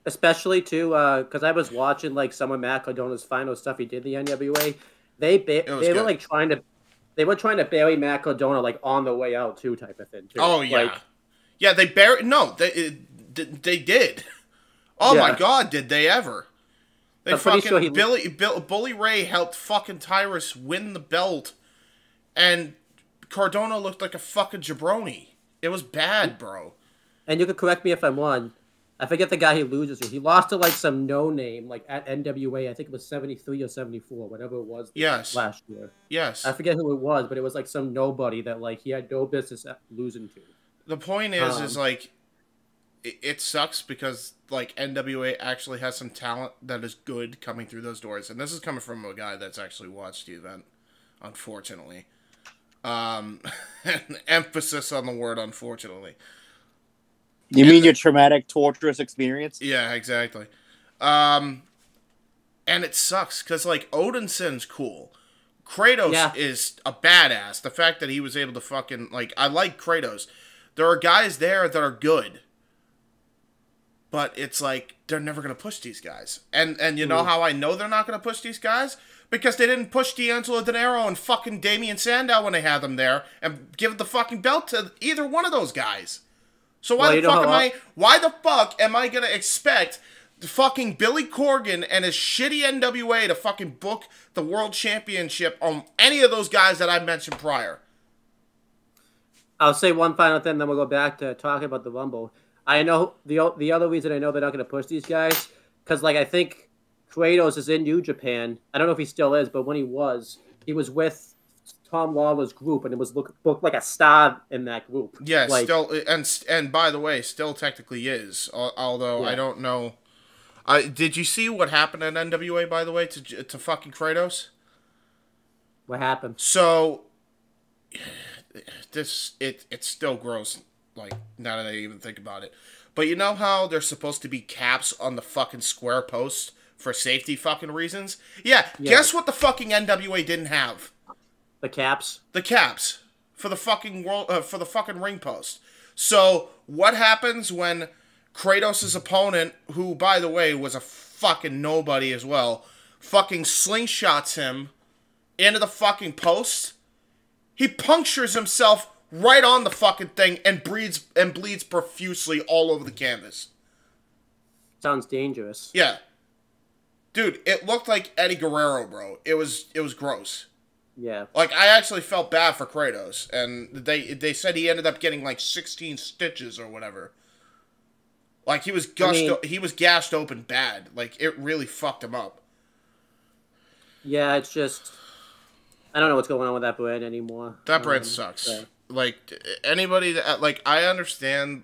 Speaker 2: Especially too, because I was watching like some of Matt Cardona's final stuff he did in the NWA. They were like trying to. They were trying to bury Matt Cardona, like, on the way out, too, type of thing, too.
Speaker 4: Oh, yeah. Like, yeah, they buried... No, they did. Oh, my God, did they ever. They fucking... Bully Ray helped fucking Tyrus win the belt, and Cardona looked like a fucking jabroni. It was bad, bro.
Speaker 2: And you could correct me if I'm wrong. I forget the guy he loses to. He lost to, like, some no-name, like, at NWA. I think it was 73 or 74, whatever it was last year.
Speaker 4: Yes.
Speaker 2: I forget who it was, but it was, like, some nobody that, like, he had no business losing to.
Speaker 4: The point is like, it sucks because, like, NWA actually has some talent that is good coming through those doors. And this is coming from a guy that's actually watched the event, unfortunately. Emphasis on the word unfortunately.
Speaker 3: You mean your traumatic, torturous experience?
Speaker 4: Yeah, exactly. And it sucks, because, like, Odinson's cool. Kratos is a badass. The fact that he was able to fucking, like, I like Kratos. There are guys there that are good. But it's like, they're never going to push these guys. And you know how I know they're not going to push these guys? Because they didn't push D'Angelo De Niro and fucking Damian Sandow when they had them there and give the fucking belt to either one of those guys. So why the fuck am I gonna expect the fucking Billy Corgan and his shitty NWA to fucking book the world championship on any of those guys that I mentioned prior?
Speaker 2: I'll say one final thing, then we'll go back to talking about the Rumble. I know the other reason I know they're not gonna push these guys, because like I think Kratos is in New Japan. I don't know if he still is, but when he was with Tom Lawler's group, and it was booked like a star in that group.
Speaker 4: Yeah,
Speaker 2: like,
Speaker 4: still, and by the way, still technically is. Although I don't know. Did you see what happened at NWA? By the way, to fucking Kratos.
Speaker 2: What happened?
Speaker 4: So, it's still gross. Like now that I even think about it, but you know how there's supposed to be caps on the fucking square post for safety fucking reasons? Yeah. Guess what the fucking NWA didn't have?
Speaker 2: The caps?
Speaker 4: The caps for the fucking for the fucking ring post. So what happens when Kratos' opponent, who by the way was a fucking nobody as well, fucking slingshots him into the fucking post? He punctures himself right on the fucking thing and bleeds profusely all over the canvas.
Speaker 2: Sounds dangerous.
Speaker 4: Yeah. Dude, it looked like Eddie Guerrero, bro. It was gross.
Speaker 2: Yeah.
Speaker 4: Like, I actually felt bad for Kratos, and they said he ended up getting like 16 stitches or whatever. Like, he was gashed open bad. Like, it really fucked him up.
Speaker 2: Yeah, it's just I don't know what's going on with that brand anymore.
Speaker 4: That brand sucks.
Speaker 2: Yeah.
Speaker 4: Like, anybody that, like, I understand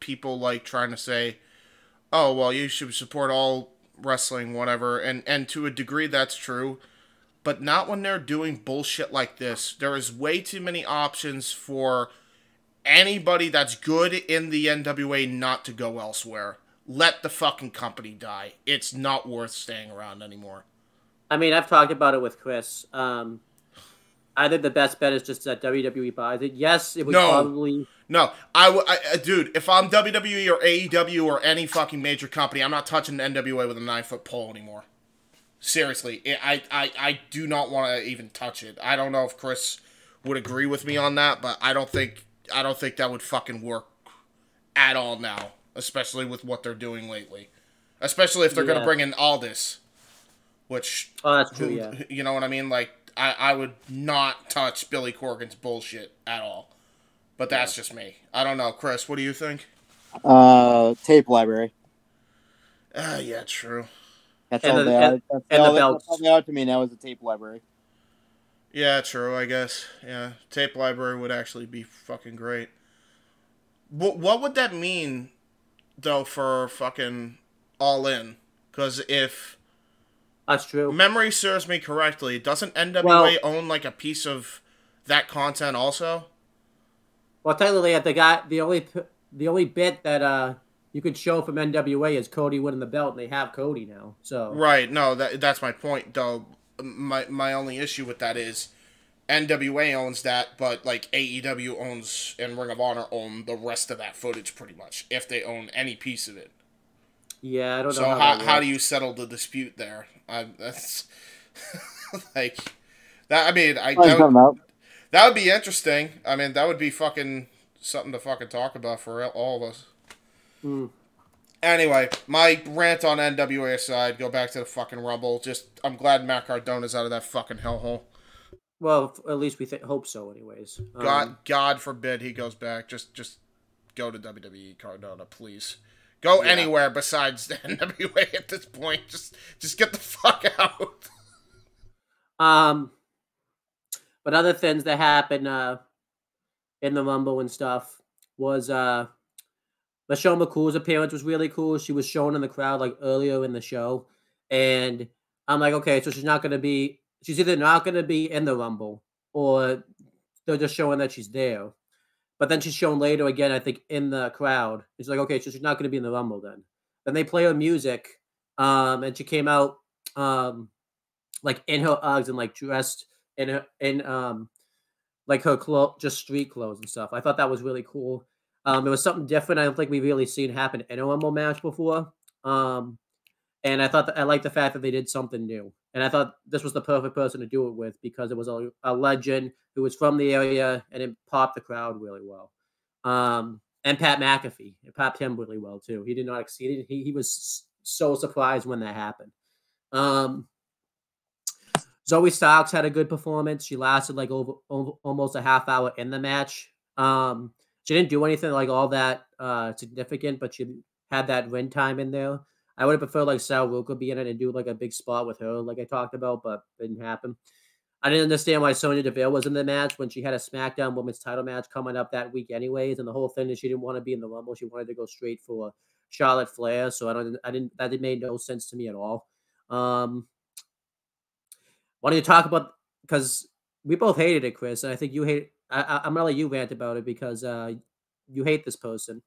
Speaker 4: people, like, trying to say, oh, well, you should support all wrestling, whatever, and to a degree that's true, but not when they're doing bullshit like this. There is way too many options for anybody that's good in the NWA not to go elsewhere. Let the fucking company die. It's not worth staying around anymore.
Speaker 2: I mean, I've talked about it with Chris. I think the best bet is just that WWE buys it. Yes, it would probably...
Speaker 4: No, dude, if I'm WWE or AEW or any fucking major company, I'm not touching the NWA with a 9-foot pole anymore. Seriously, I do not want to even touch it. I don't know if Chris would agree with me on that, but I don't think that would fucking work at all now, especially with what they're doing lately. Especially if they're going to bring in Aldis, which...
Speaker 2: Oh, that's true, yeah.
Speaker 4: You know what I mean? Like, I would not touch Billy Corgan's bullshit at all. But that's just me. I don't know. Chris, what do you think?
Speaker 3: Tape library.
Speaker 4: Yeah, true.
Speaker 3: That's
Speaker 2: And
Speaker 3: all
Speaker 2: the-
Speaker 3: they
Speaker 2: and-
Speaker 3: are.
Speaker 2: and the belts.
Speaker 3: That's all they are to me now is a tape library.
Speaker 4: Yeah, true, I guess. Yeah, tape library would actually be fucking great. What would that mean, though, for fucking All In? Because if
Speaker 2: That's true.
Speaker 4: memory serves me correctly, doesn't NWA own, like, a piece of that content also?
Speaker 2: Well, technically, the only bit that you could show from NWA is Cody winning the belt, and they have Cody now. So
Speaker 4: Right, no, that's my point, though. My only issue with that is NWA owns that, but, like, AEW owns and Ring of Honor own the rest of that footage, pretty much, if they own any piece of it.
Speaker 2: yeah, I don't know.
Speaker 4: So
Speaker 2: how
Speaker 4: do you settle the dispute there? That's like that. I mean, that would be interesting. I mean, that would be fucking something to fucking talk about for all of us. Anyway, my rant on NWA aside, go back to the fucking Rumble. I'm glad Matt Cardona's out of that fucking hellhole.
Speaker 2: Well, at least we hope so, anyways.
Speaker 4: God forbid he goes back. Just go to WWE, Cardona, please. Go anywhere besides the NWA at this point. Just get the fuck out.
Speaker 2: But other things that happened in the Rumble and stuff was Michelle McCool's appearance was really cool. She was shown in the crowd like earlier in the show, and I'm like, okay, so she's either not gonna be in the Rumble or they're just showing that she's there. But then she's shown later again, I think, in the crowd. It's like, okay, so she's not going to be in the Rumble then. Then they play her music, and she came out like in her Uggs and like dressed in like her just street clothes and stuff. I thought that was really cool. It was something different. I don't think we've really seen happen in a Rumble match before. And I thought I liked the fact that they did something new. And I thought this was the perfect person to do it with because it was a legend who was from the area and it popped the crowd really well. And Pat McAfee, it popped him really well too. He did not exceed it. He was so surprised when that happened. Zoe Starks had a good performance. She lasted like over almost a half hour in the match. She didn't do anything like all that significant, but she had that ring time in there. I would have preferred like Sal Roker be in it and do like a big spot with her, like I talked about, but it didn't happen. I didn't understand why Sonya Deville was in the match when she had a SmackDown Women's title match coming up that week, anyways. And the whole thing is she didn't want to be in the Rumble; she wanted to go straight for Charlotte Flair. So that made no sense to me at all. Why don't you talk about, because we both hated it, Chris, and I think you hate. I'm gonna let you rant about it because you hate this person.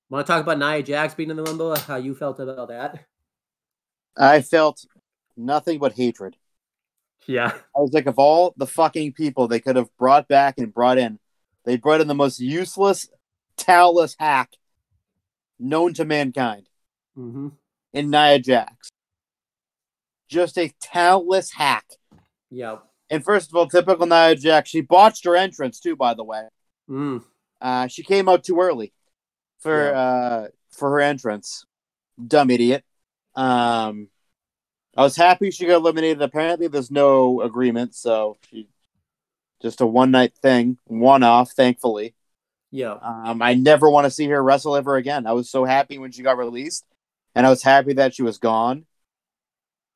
Speaker 2: Want to talk about Nia Jax being in the Rumble? How you felt about that?
Speaker 3: I felt nothing but hatred.
Speaker 2: Yeah.
Speaker 3: I was like, of all the fucking people they could have brought back and brought in, they brought in the most useless, talentless hack known to mankind in Nia Jax. Just a talentless hack.
Speaker 2: Yeah.
Speaker 3: And first of all, typical Nia Jax, she botched her entrance too, by the way. She came out too early for her entrance. Dumb idiot. I was happy she got eliminated. Apparently, there's no agreement, so she just a one-night thing, one-off, thankfully.
Speaker 2: Yeah.
Speaker 3: I never want to see her wrestle ever again. I was so happy when she got released, and I was happy that she was gone.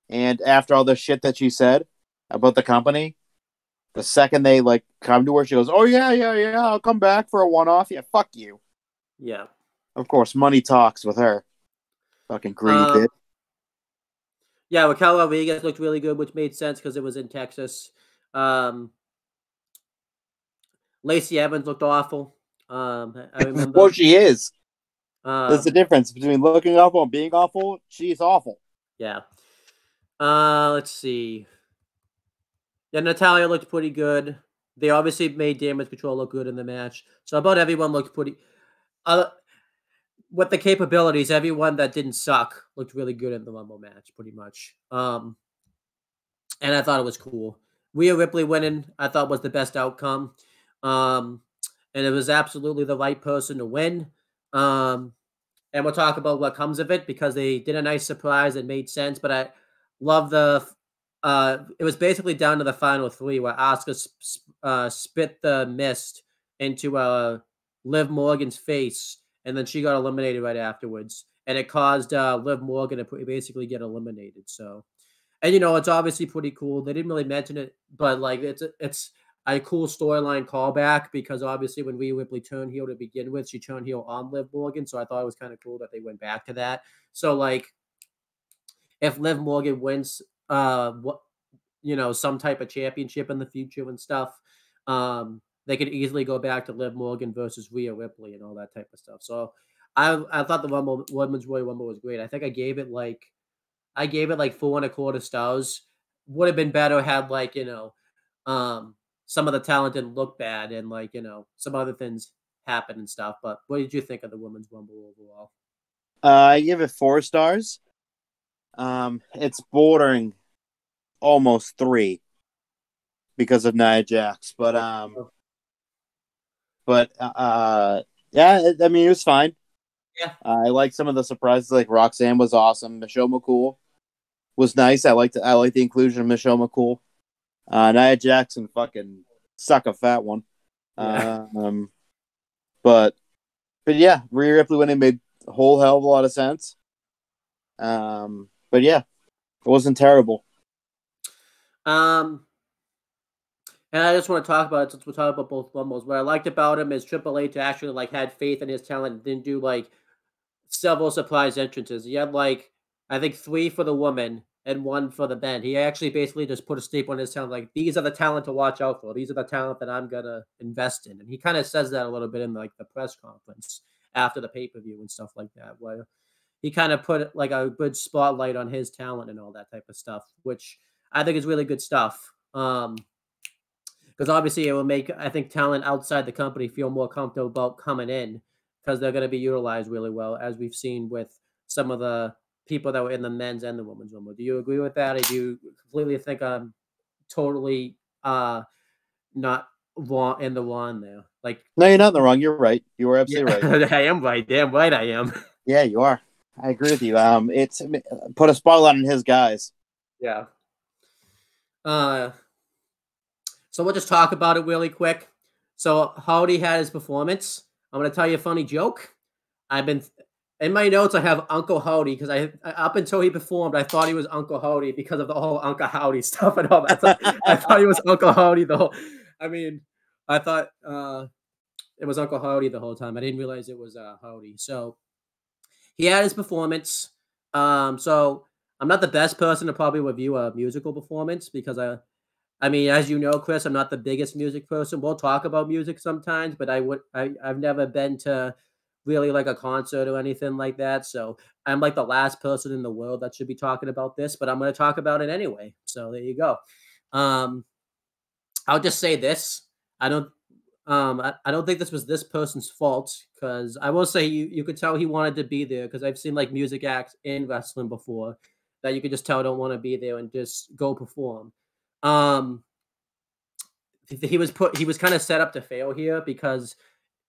Speaker 3: And after all the shit that she said about the company, the second they like come to her, she goes, "Oh yeah, I'll come back for a one-off." Yeah, fuck you.
Speaker 2: Yeah.
Speaker 3: Of course, money talks with her. Fucking greedy bitch.
Speaker 2: Yeah, Raquel Rodriguez looked really good, which made sense because it was in Texas. Lacey Evans looked awful. I remember.
Speaker 3: Well, she is. That's the difference between looking awful and being awful. She's awful.
Speaker 2: Yeah. Let's see. Yeah, Natalia looked pretty good. They obviously made Damage Control look good in the match. So about everyone looked pretty. With the capabilities, everyone that didn't suck looked really good in the Rumble match, pretty much. And I thought it was cool. Rhea Ripley winning, I thought was the best outcome. And it was absolutely the right person to win. And we'll talk about what comes of it because they did a nice surprise that made sense. But I love it was basically down to the final three where Asuka spit the mist into Liv Morgan's face, and then she got eliminated right afterwards. And it caused Liv Morgan to basically get eliminated. So, and it's obviously pretty cool. They didn't really mention it, but like it's a cool storyline callback because obviously when Rhea Ripley turned heel to begin with, she turned heel on Liv Morgan. So I thought it was kind of cool that they went back to that. So like, if Liv Morgan wins, some type of championship in the future and stuff, they could easily go back to Liv Morgan versus Rhea Ripley and all that type of stuff. So I thought the Women's Royal Rumble was great. I think I gave it like 4.25 stars. Would have been better had some of the talent didn't look bad and some other things happened and stuff. But what did you think of the Women's Rumble overall?
Speaker 3: I give it 4 stars. It's bordering almost 3 because of Nia Jax, but yeah, I mean it was fine.
Speaker 2: Yeah,
Speaker 3: I like some of the surprises. Like Roxanne was awesome. Michelle McCool was nice. I like the inclusion of Michelle McCool. Nia Jackson fucking suck a fat one.
Speaker 2: Yeah.
Speaker 3: But yeah, Rhea Ripley winning made a whole hell of a lot of sense. But yeah, it wasn't terrible.
Speaker 2: And I just want to talk about it since we're talking about both Rumbles. What I liked about him is Triple H actually had faith in his talent and didn't do several surprise entrances. He had I think 3 for the woman and 1 for the men. He actually basically just put a staple on his talent. These are the talent to watch out for. These are the talent that I'm gonna invest in. And he kind of says that a little bit in the press conference after the pay-per-view and stuff like that, where he kind of put a good spotlight on his talent and all that type of stuff, which I think is really good stuff. Because obviously it will make, I think, talent outside the company feel more comfortable about coming in because they're going to be utilized really well, as we've seen with some of the people that were in the men's and the women's rumble. Do you agree with that? Or do you completely think I'm totally not wrong in the wrong there?
Speaker 3: No, you're not in the wrong. You're right. You are absolutely right.
Speaker 2: I am right. Damn right I am.
Speaker 3: Yeah, you are. I agree with you. It's put a spotlight on his guys.
Speaker 2: Yeah. So we'll just talk about it really quick. So Howdy had his performance. I'm going to tell you a funny joke. In my notes, I have Uncle Howdy because I up until he performed, I thought he was Uncle Howdy because of the whole Uncle Howdy stuff and all that. I thought he was Uncle Howdy I thought it was Uncle Howdy the whole time. I didn't realize it was Howdy. So he had his performance. So I'm not the best person to probably review a musical performance because I mean, as you know, Chris, I'm not the biggest music person. We'll talk about music sometimes, but I've never been to really a concert or anything like that. So I'm the last person in the world that should be talking about this, but I'm going to talk about it anyway. So there you go. I'll just say this. I don't think this was this person's fault because I will say you could tell he wanted to be there because I've seen music acts in wrestling before that you could just tell don't want to be there and just go perform. He was kind of set up to fail here because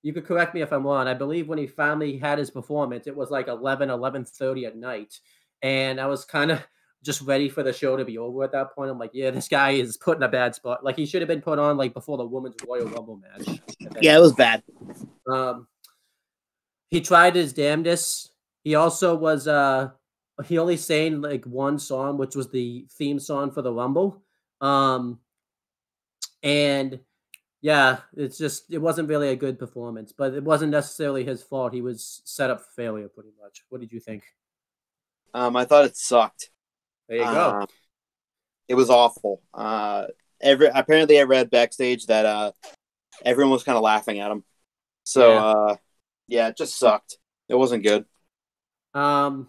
Speaker 2: you could correct me if I'm wrong. I believe when he finally had his performance, it was 11:30 at night. And I was kind of just ready for the show to be over at that point. I'm like, yeah, this guy is put in a bad spot. Like he should have been put on like before the women's Royal Rumble match.
Speaker 3: Yeah, it was bad.
Speaker 2: He tried his damnedest. He also was he only sang like one song, which was the theme song for the Rumble. And yeah, it wasn't really a good performance, but it wasn't necessarily his fault. He was set up for failure pretty much. What did you think?
Speaker 3: I thought it sucked.
Speaker 2: There you go.
Speaker 3: It was awful. Apparently I read backstage that everyone was kind of laughing at him. So yeah, it just sucked. It wasn't good.
Speaker 2: I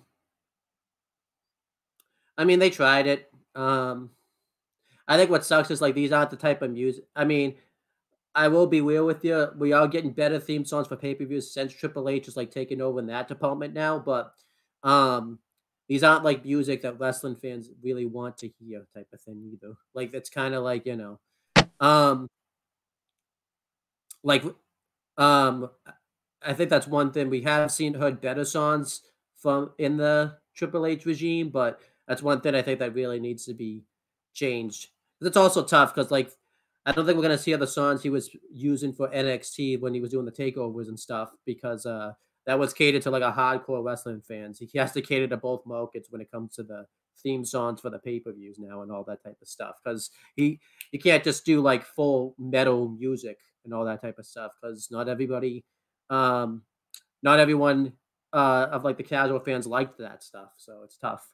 Speaker 2: mean, they tried it. I think what sucks is like these aren't the type of music. I mean, I will be real with you. We are getting better theme songs for pay-per-views since Triple H is like taking over in that department now. But these aren't like music that wrestling fans really want to hear type of thing either. Like it's kind of like, I think that's one thing we have heard better songs from in the Triple H regime, but that's one thing I think that really needs to be changed. It's also tough because like I don't think we're gonna see other songs he was using for NXT when he was doing the takeovers and stuff because that was catered to like a hardcore wrestling fans. He has to cater to both markets when it comes to the theme songs for the pay-per-views now and all that type of stuff because you can't just do like full metal music and all that type of stuff because not everyone of like the casual fans liked that stuff, so it's tough.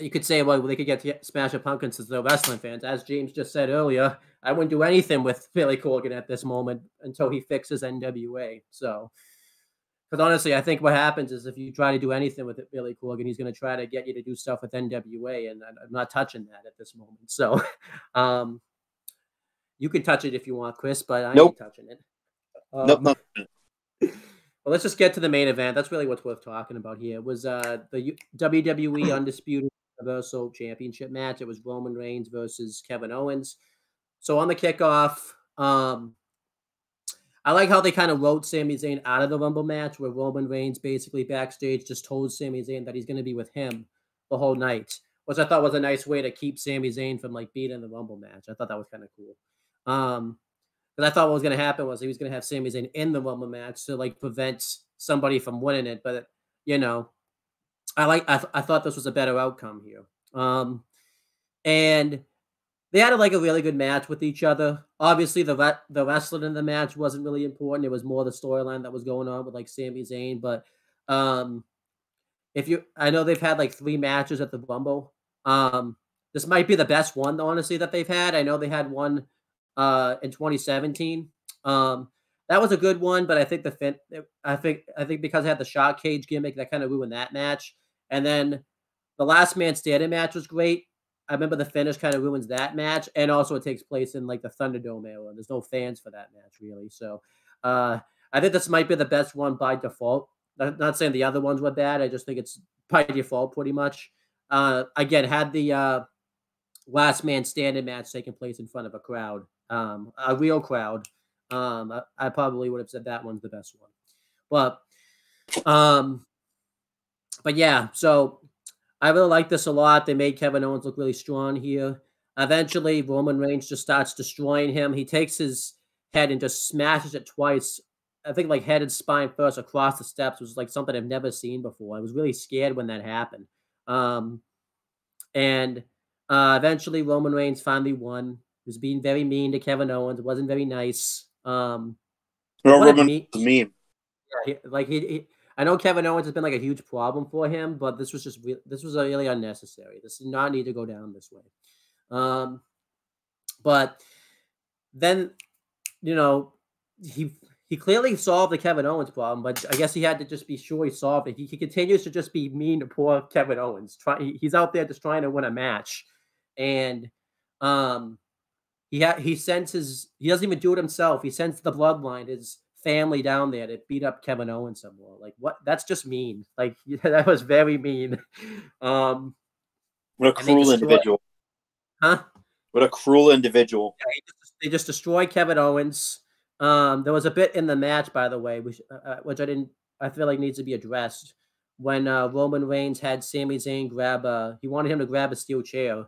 Speaker 2: You could say, well, they could get Smashing Pumpkins as the wrestling fans. As James just said earlier, I wouldn't do anything with Billy Corgan at this moment until he fixes NWA. So, because honestly, I think what happens is if you try to do anything with Billy Corgan, he's going to try to get you to do stuff with NWA, and I'm not touching that at this moment. So, you can touch it if you want, Chris, but I ain't touching it.
Speaker 3: Nope.
Speaker 2: Well, let's just get to the main event. That's really what's worth talking about here. It was the WWE Undisputed Universal Championship match. It was Roman Reigns versus Kevin Owens. So on the kickoff, I like how they kind of wrote Sami Zayn out of the Rumble match where Roman Reigns basically backstage just told Sami Zayn that he's going to be with him the whole night, which I thought was a nice way to keep Sami Zayn from like being in the Rumble match. I thought that was kind of cool. Because I thought what was going to happen was he was going to have Sami Zayn in the Rumble match to like prevent somebody from winning it. But I thought this was a better outcome here. And they had like a really good match with each other. Obviously, the wrestling in the match wasn't really important. It was more the storyline that was going on with like Sami Zayn. But I know they've had like 3 matches at the Rumble. This might be the best one, honestly, that they've had. I know they had one in 2017. That was a good one, but I think I think because it had the shock cage gimmick, that kind of ruined that match. And then the last man standing match was great. I remember the finish kind of ruins that match, and also it takes place in like the Thunderdome era, and there's no fans for that match really. So I think this might be the best one by default. Not saying the other ones were bad. I just think it's by default pretty much. Again, had the last man standing match taking place in front of a crowd, a real crowd. I probably would have said that one's the best one. But yeah, so I really like this a lot. They made Kevin Owens look really strong here. Eventually, Roman Reigns just starts destroying him. He takes his head and just smashes it twice. I think like head and spine first across the steps was like something I've never seen before. I was really scared when that happened. Eventually Roman Reigns finally won. He was being very mean to Kevin Owens. It wasn't very nice.
Speaker 3: Roman was mean.
Speaker 2: Yeah, I know Kevin Owens has been like a huge problem for him, but this was really unnecessary. This did not need to go down this way. But then, he clearly solved the Kevin Owens problem, but I guess he had to just be sure he solved it. He continues to just be mean to poor Kevin Owens. He's out there just trying to win a match, and he doesn't even do it himself. He sends the bloodline, his family down there to beat up Kevin Owens some more. Like what? That's just mean. Like that was very mean.
Speaker 3: What a cruel individual.
Speaker 2: Huh?
Speaker 3: What a cruel individual.
Speaker 2: Yeah, they just destroyed Kevin Owens. There was a bit in the match, by the way, which I feel like needs to be addressed, when Roman Reigns had Sami Zayn he wanted him to grab a steel chair,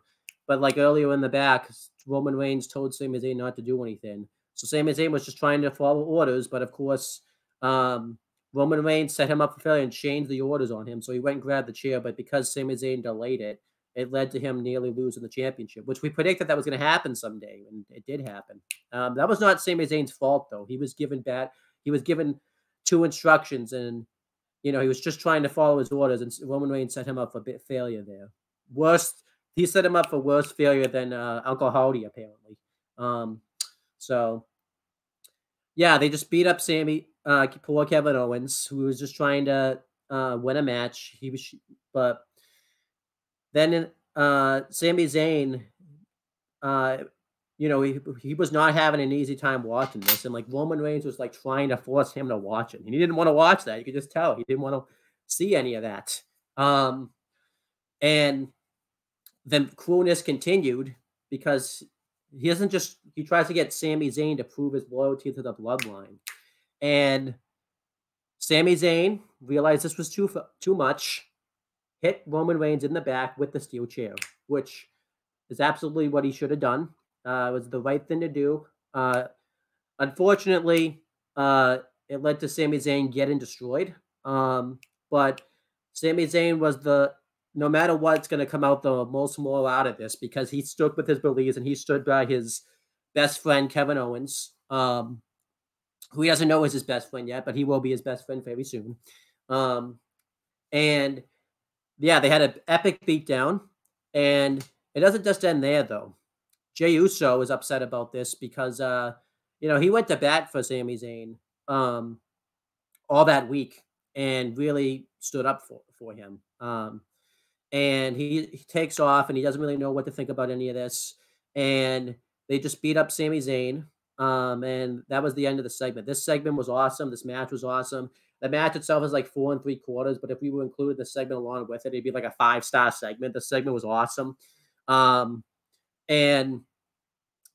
Speaker 2: but like earlier in the back, Roman Reigns told Sami Zayn not to do anything. So Sami Zayn was just trying to follow orders, but of course, Roman Reigns set him up for failure and changed the orders on him. So he went and grabbed the chair, but because Sami Zayn delayed it, it led to him nearly losing the championship, which we predicted that was going to happen someday, and it did happen. That was not Sami Zayn's fault, though. He was given two instructions, and he was just trying to follow his orders, and Roman Reigns set him up for a bit failure there. He set him up for worse failure than Uncle Howdy, apparently. So, yeah, they just beat up poor Kevin Owens, who was just trying to win a match. But then Sami Zayn, he was not having an easy time watching this, and like Roman Reigns was like trying to force him to watch it, and he didn't want to watch that. You could just tell he didn't want to see any of that. And then coolness continued because he tries to get Sami Zayn to prove his loyalty to the bloodline, and Sami Zayn realized this was too much, hit Roman Reigns in the back with the steel chair, which is absolutely what he should have done. It was the right thing to do. Unfortunately, it led to Sami Zayn getting destroyed. But Sami Zayn was no matter what, it's going to come out the most moral out of this because he stood with his beliefs and he stood by his best friend, Kevin Owens, who he doesn't know is his best friend yet, but he will be his best friend very soon. And yeah, they had an epic beatdown, and it doesn't just end there, though. Jey Uso is upset about this because, he went to bat for Sami Zayn all that week and really stood up for him. And he takes off, and he doesn't really know what to think about any of this. And they just beat up Sami Zayn, and that was the end of the segment. This segment was awesome. This match was awesome. The match itself is like 4 3/4, but if we were included the segment along with it, it'd be like a 5-star segment. The segment was awesome. And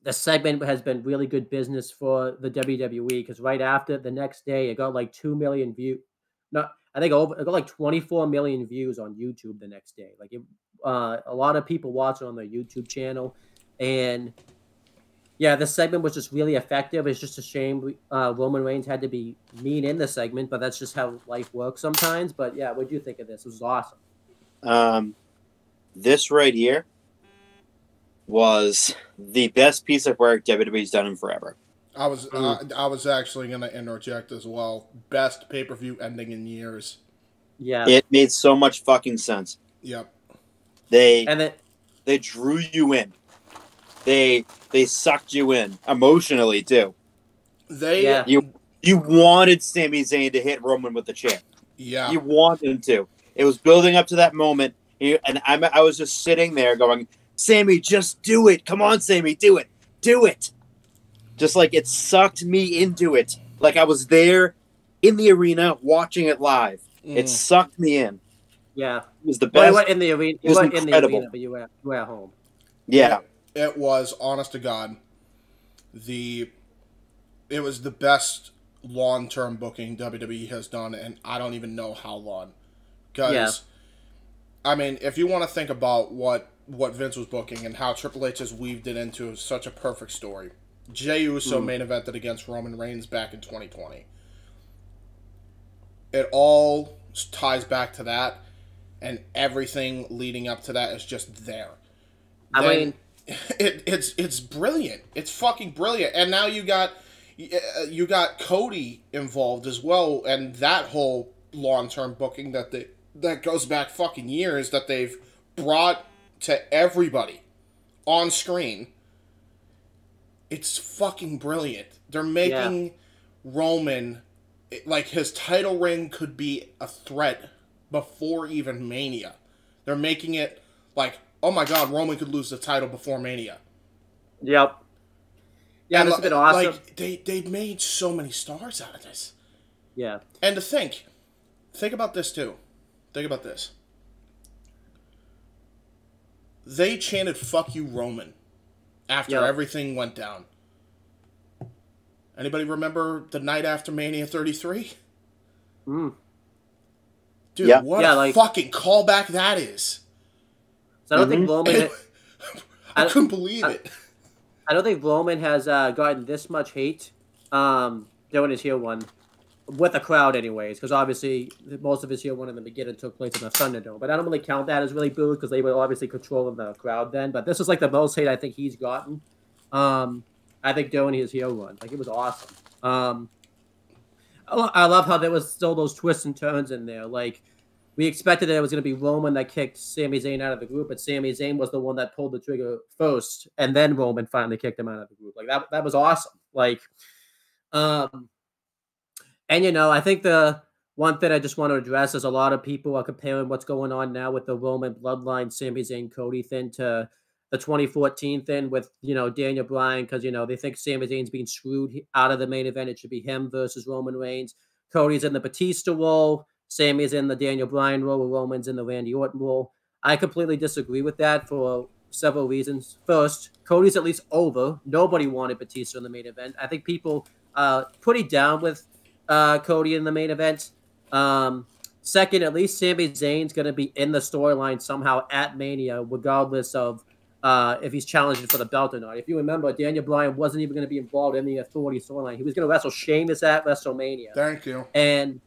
Speaker 2: the segment has been really good business for the WWE because right after the next day, it got like 2 million views. No, I think it got like 24 million views on YouTube the next day. Like a lot of people watch it on their YouTube channel. And yeah, this segment was just really effective. It's just a shame Roman Reigns had to be mean in the segment, but that's just how life works sometimes. But yeah, what do you think of this? It was awesome.
Speaker 3: This right here was the best piece of work WWE's done in forever.
Speaker 4: I was actually going to interject as well. Best pay-per-view ending in years.
Speaker 2: Yeah.
Speaker 3: It made so much fucking sense.
Speaker 4: Yep.
Speaker 3: They drew you in. They sucked you in emotionally too. You wanted Sami Zayn to hit Roman with the chair.
Speaker 4: Yeah.
Speaker 3: You wanted him to. It was building up to that moment, and I was just sitting there going, Sammy, just do it. Come on, Sammy, do it. Do it. Just like it sucked me into it. Like I was there in the arena watching it live. It sucked me in.
Speaker 2: Yeah.
Speaker 3: It was the best.
Speaker 2: Well, you weren't in the arena. You weren't in the arena, but you were at home.
Speaker 3: Yeah.
Speaker 4: It was, honest to God, it was the best long-term booking WWE has done, and I don't even know how long. Because, I mean, if you want to think about what Vince was booking and how Triple H has weaved it into such a perfect story. Jey Uso main evented against Roman Reigns back in 2020. It all ties back to that, and everything leading up to that is just there. It's brilliant. It's fucking brilliant. And now you got Cody involved as well, and that whole long-term booking that goes back fucking years that they've brought to everybody on screen. It's fucking brilliant. They're making Roman, like, his title reign could be a threat before even Mania. They're making it like, oh my God, Roman could lose the title before Mania.
Speaker 2: Yep. Yeah, this has been awesome.
Speaker 4: Like, they made so many stars out of this.
Speaker 2: Yeah.
Speaker 4: And to think about this too. Think about this. They chanted "fuck you, Roman" after everything went down. Anybody remember the night after Mania 33? Dude, what a fucking callback that is.
Speaker 2: So I don't think Roman...
Speaker 4: I couldn't believe it.
Speaker 2: I don't think Roman has gotten this much hate during his heel one. With a crowd anyways, because obviously most of his heel one in the beginning took place in the Thunderdome. But I don't really count that as really booed because they were obviously controlling the crowd then. But this is like the most hate I think he's gotten. I think during his heel run. Like, it was awesome. I love how there was still those twists and turns in there. Like, we expected that it was going to be Roman that kicked Sami Zayn out of the group, but Sami Zayn was the one that pulled the trigger first, and then Roman finally kicked him out of the group. Like, that was awesome. Like, and, you know, I think the one thing I just want to address is a lot of people are comparing what's going on now with the Roman bloodline, Sami Zayn, Cody thing to the 2014 thing with, you know, Daniel Bryan, because, you know, they think Sami Zayn's being screwed out of the main event. It should be him versus Roman Reigns. Cody's in the Batista role. Sami's in the Daniel Bryan role. Roman's in the Randy Orton role. I completely disagree with that for several reasons. First, Cody's at least over. Nobody wanted Batista in the main event. I think people pretty down with Cody in the main event. Second, at least Sami Zayn's going to be in the storyline somehow at Mania, regardless of if he's challenging for the belt or not. If you remember, Daniel Bryan wasn't even going to be involved in the Authority storyline. He was going to wrestle Sheamus at WrestleMania.
Speaker 4: Thank you.
Speaker 2: And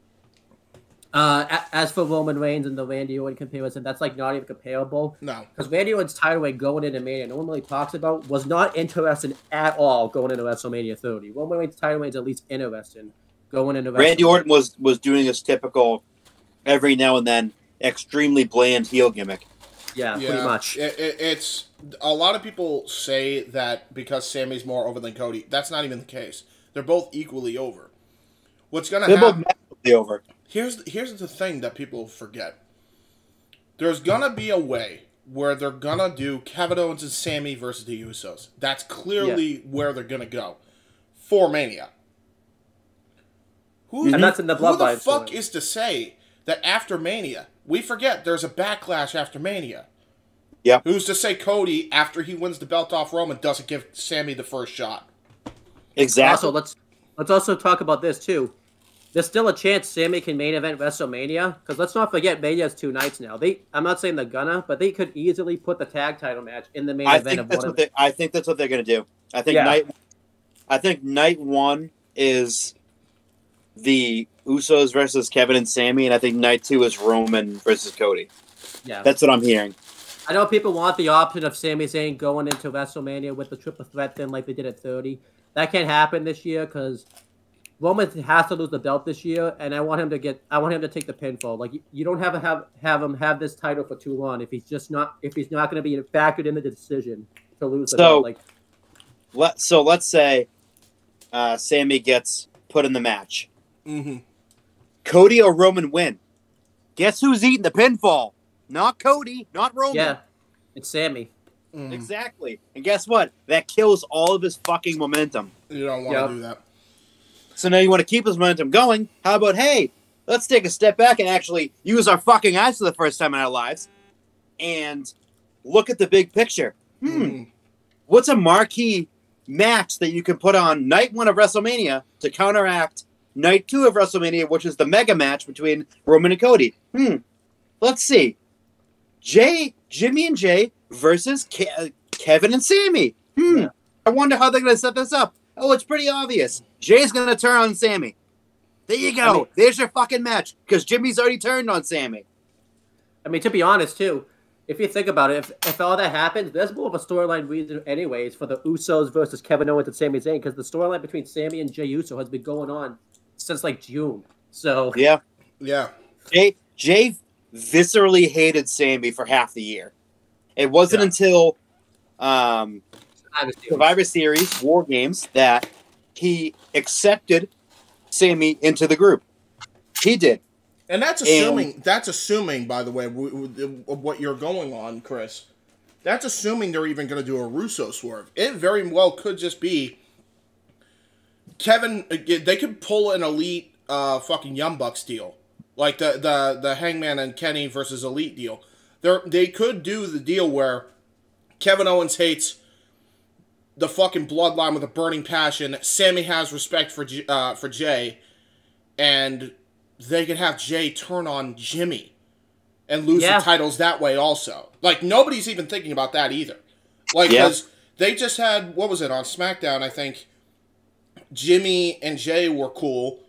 Speaker 2: as for Roman Reigns and the Randy Orton comparison, that's like not even comparable.
Speaker 4: No.
Speaker 2: Because Randy Orton's title reign going into Mania, no one really talks about, was not interesting at all going into WrestleMania 30. Roman Reigns' title reign is at least interesting going into WrestleMania.
Speaker 3: Randy Orton was doing his typical every now and then extremely bland heel gimmick.
Speaker 2: Yeah, pretty much.
Speaker 4: It's a lot of people say that because Sami's more over than Cody. That's not even the case. They're both equally over. What's going to happen?
Speaker 3: They're both massively over.
Speaker 4: Here's the thing that people forget. There's going to be a way where they're going to do Kevin Owens and Sami versus the Usos. That's clearly where they're going to go for Mania.
Speaker 2: And that's in the bloodline.
Speaker 4: Who the fuck is to say that after Mania, we forget there's a backlash after Mania?
Speaker 3: Yep.
Speaker 4: Who's to say Cody, after he wins the belt off Roman, doesn't give Sami the first shot?
Speaker 3: Exactly.
Speaker 2: Also, let's also talk about this too. There's still a chance Sami can main event WrestleMania, because let's not forget Mania has 2 nights now. I'm not saying they're gonna, but they could easily put the tag title match in the main event of one of them.
Speaker 3: I think that's what they're gonna do. I think night one is the Usos versus Kevin and Sami, and I think night 2 is Roman versus Cody.
Speaker 2: Yeah,
Speaker 3: that's what I'm hearing.
Speaker 2: I know people want the option of Sami Zayn going into WrestleMania with the triple threat thing like they did at 30. That can't happen this year because Roman has to lose the belt this year, and I want him to take the pinfall. Like, you don't have him have this title for too long if he's not going to be factored in the decision to lose the belt. Like,
Speaker 3: let's say Sami gets put in the match.
Speaker 4: Mm-hmm.
Speaker 3: Cody or Roman win. Guess who's eating the pinfall? Not Cody, not Roman.
Speaker 2: Yeah, it's Sami.
Speaker 4: Mm.
Speaker 3: Exactly. And guess what? That kills all of his fucking momentum.
Speaker 4: You don't want to do that.
Speaker 3: So now you want to keep his momentum going. How about, hey, let's take a step back and actually use our fucking eyes for the first time in our lives and look at the big picture. What's a marquee match that you can put on night 1 of WrestleMania to counteract night 2 of WrestleMania, which is the mega match between Roman and Cody? Let's see. Jimmy and Jay versus Kevin and Sami. I wonder how they're going to set this up. Oh, it's pretty obvious. Jay's going to turn on Sami. There you go. There's your fucking match, because Jimmy's already turned on Sami.
Speaker 2: I mean, to be honest, too, if you think about it, if all that happens, there's more of a storyline reason anyways for the Usos versus Kevin Owens and Sami Zayn, because the storyline between Sami and Jey Uso has been going on since, like, June. So
Speaker 3: Yeah. Jay viscerally hated Sami for half the year. It wasn't until Survivor Series, War Games, that he accepted Sami into the group. He did.
Speaker 4: And that's assuming, by the way, what you're going on, Chris. That's assuming they're even going to do a Russo swerve. It very well could just be Kevin. They could pull an Elite fucking Young Bucks deal. Like the Hangman and Kenny versus Elite deal. They could do the deal where Kevin Owens hates the fucking bloodline with a burning passion. Sami has respect for Jay, and they could have Jay turn on Jimmy and lose
Speaker 2: Yeah.
Speaker 4: the titles that way also. Like, nobody's even thinking about that either. Like,
Speaker 3: Yeah.
Speaker 4: because they just had, what was it, on SmackDown, I think, Jimmy and Jay were cool,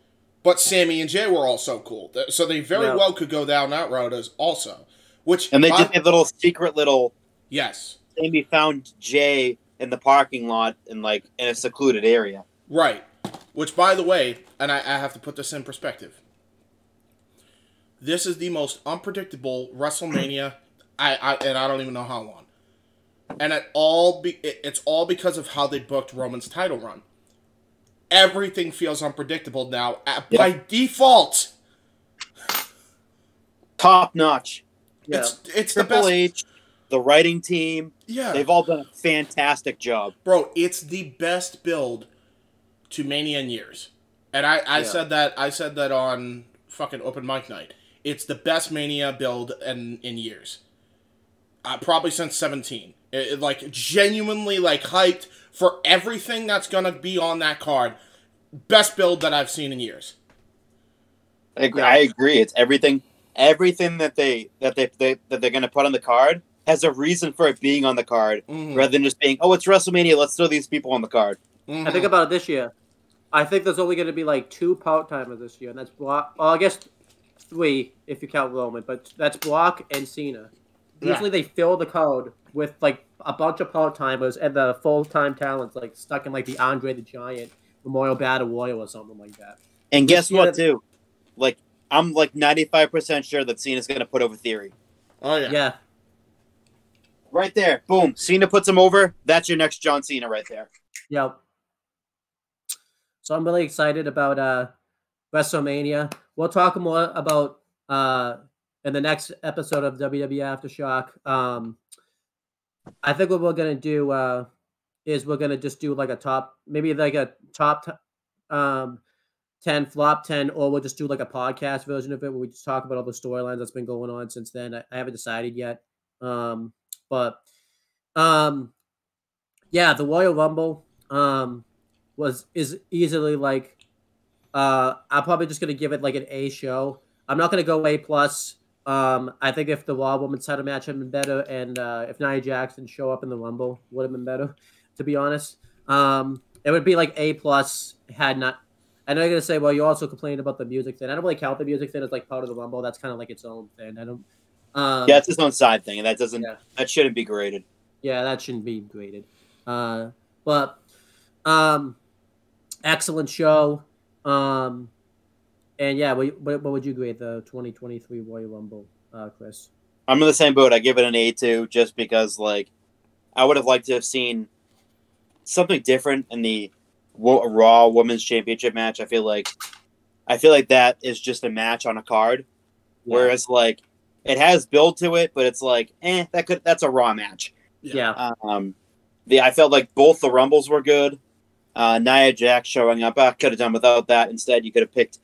Speaker 4: but Sammy and Jay were also cool. So they very
Speaker 2: Yeah.
Speaker 4: well could go down that road as also. Which,
Speaker 3: And they did a little secret little.
Speaker 4: yes.
Speaker 3: Sammy found Jay in the parking lot in a secluded area.
Speaker 4: Right. Which, by the way, and I have to put this in perspective. This is the most unpredictable WrestleMania I don't even know how long. And it's all because of how they booked Roman's title run. Everything feels unpredictable now by default.
Speaker 3: Top notch.
Speaker 2: Yeah.
Speaker 4: It's the
Speaker 3: Triple
Speaker 4: best.
Speaker 3: H, the writing team.
Speaker 4: Yeah.
Speaker 3: They've all done a fantastic job.
Speaker 4: Bro, it's the best build to Mania in years. And I said that on fucking open mic night. It's the best Mania build in years. Probably since 17. Like, genuinely, like, hyped for everything that's gonna be on that card. Best build that I've seen in years.
Speaker 3: I agree. It's everything that they're gonna put on the card has a reason for it being on the card, rather than just being, oh, it's WrestleMania, let's throw these people on the card.
Speaker 4: Mm-hmm.
Speaker 2: I think about it this year. I think there's only going to be like 2 part-timers this year, and that's Brock. Well, I guess 3 if you count Roman, but that's Brock and Cena.
Speaker 4: Yeah.
Speaker 2: Usually they fill the card with like a bunch of part-timers and the full-time talents like stuck in like the Andre the Giant Memorial Battle Royal or something like that.
Speaker 3: And guess
Speaker 2: year-
Speaker 3: what, too? Like, I'm like 95% sure that Cena's gonna put over Theory.
Speaker 4: Oh, yeah.
Speaker 2: Yeah.
Speaker 3: Right there. Boom. Cena puts him over. That's your next John Cena right there.
Speaker 2: Yep. So I'm really excited about WrestleMania. We'll talk more about in the next episode of WWE Aftershock. I think what we're gonna do is we're gonna just do like a top 10, flop 10, or we'll just do like a podcast version of it where we just talk about all the storylines that's been going on since then. I haven't decided yet. But yeah, the Royal Rumble is easily like I'm probably just gonna give it like an A show. I'm not gonna go A plus. I think if the Raw Women's title match had been better, and if Nia Jackson show up in the Rumble, would have been better. To be honest, it would be like A plus had not. I know you're gonna say, well, you also complained about the music thing. I don't really count the music thing as like part of the Rumble. That's kind of like its own thing. I don't.
Speaker 3: Yeah, it's his own side thing, and that shouldn't be graded.
Speaker 2: Yeah, that shouldn't be graded. But excellent show. And yeah, what would you grade the 2023 Royal Rumble, Chris?
Speaker 3: I'm in the same boat. I give it an A2 just because, like, I would have liked to have seen something different in the Raw Women's Championship match. I feel like that is just a match on a card, whereas like it has build to it, but it's like, that's a Raw match.
Speaker 2: Yeah.
Speaker 3: I felt like both the Rumbles were good. Nia Jax showing up, I could have done without that. Instead, you could have picked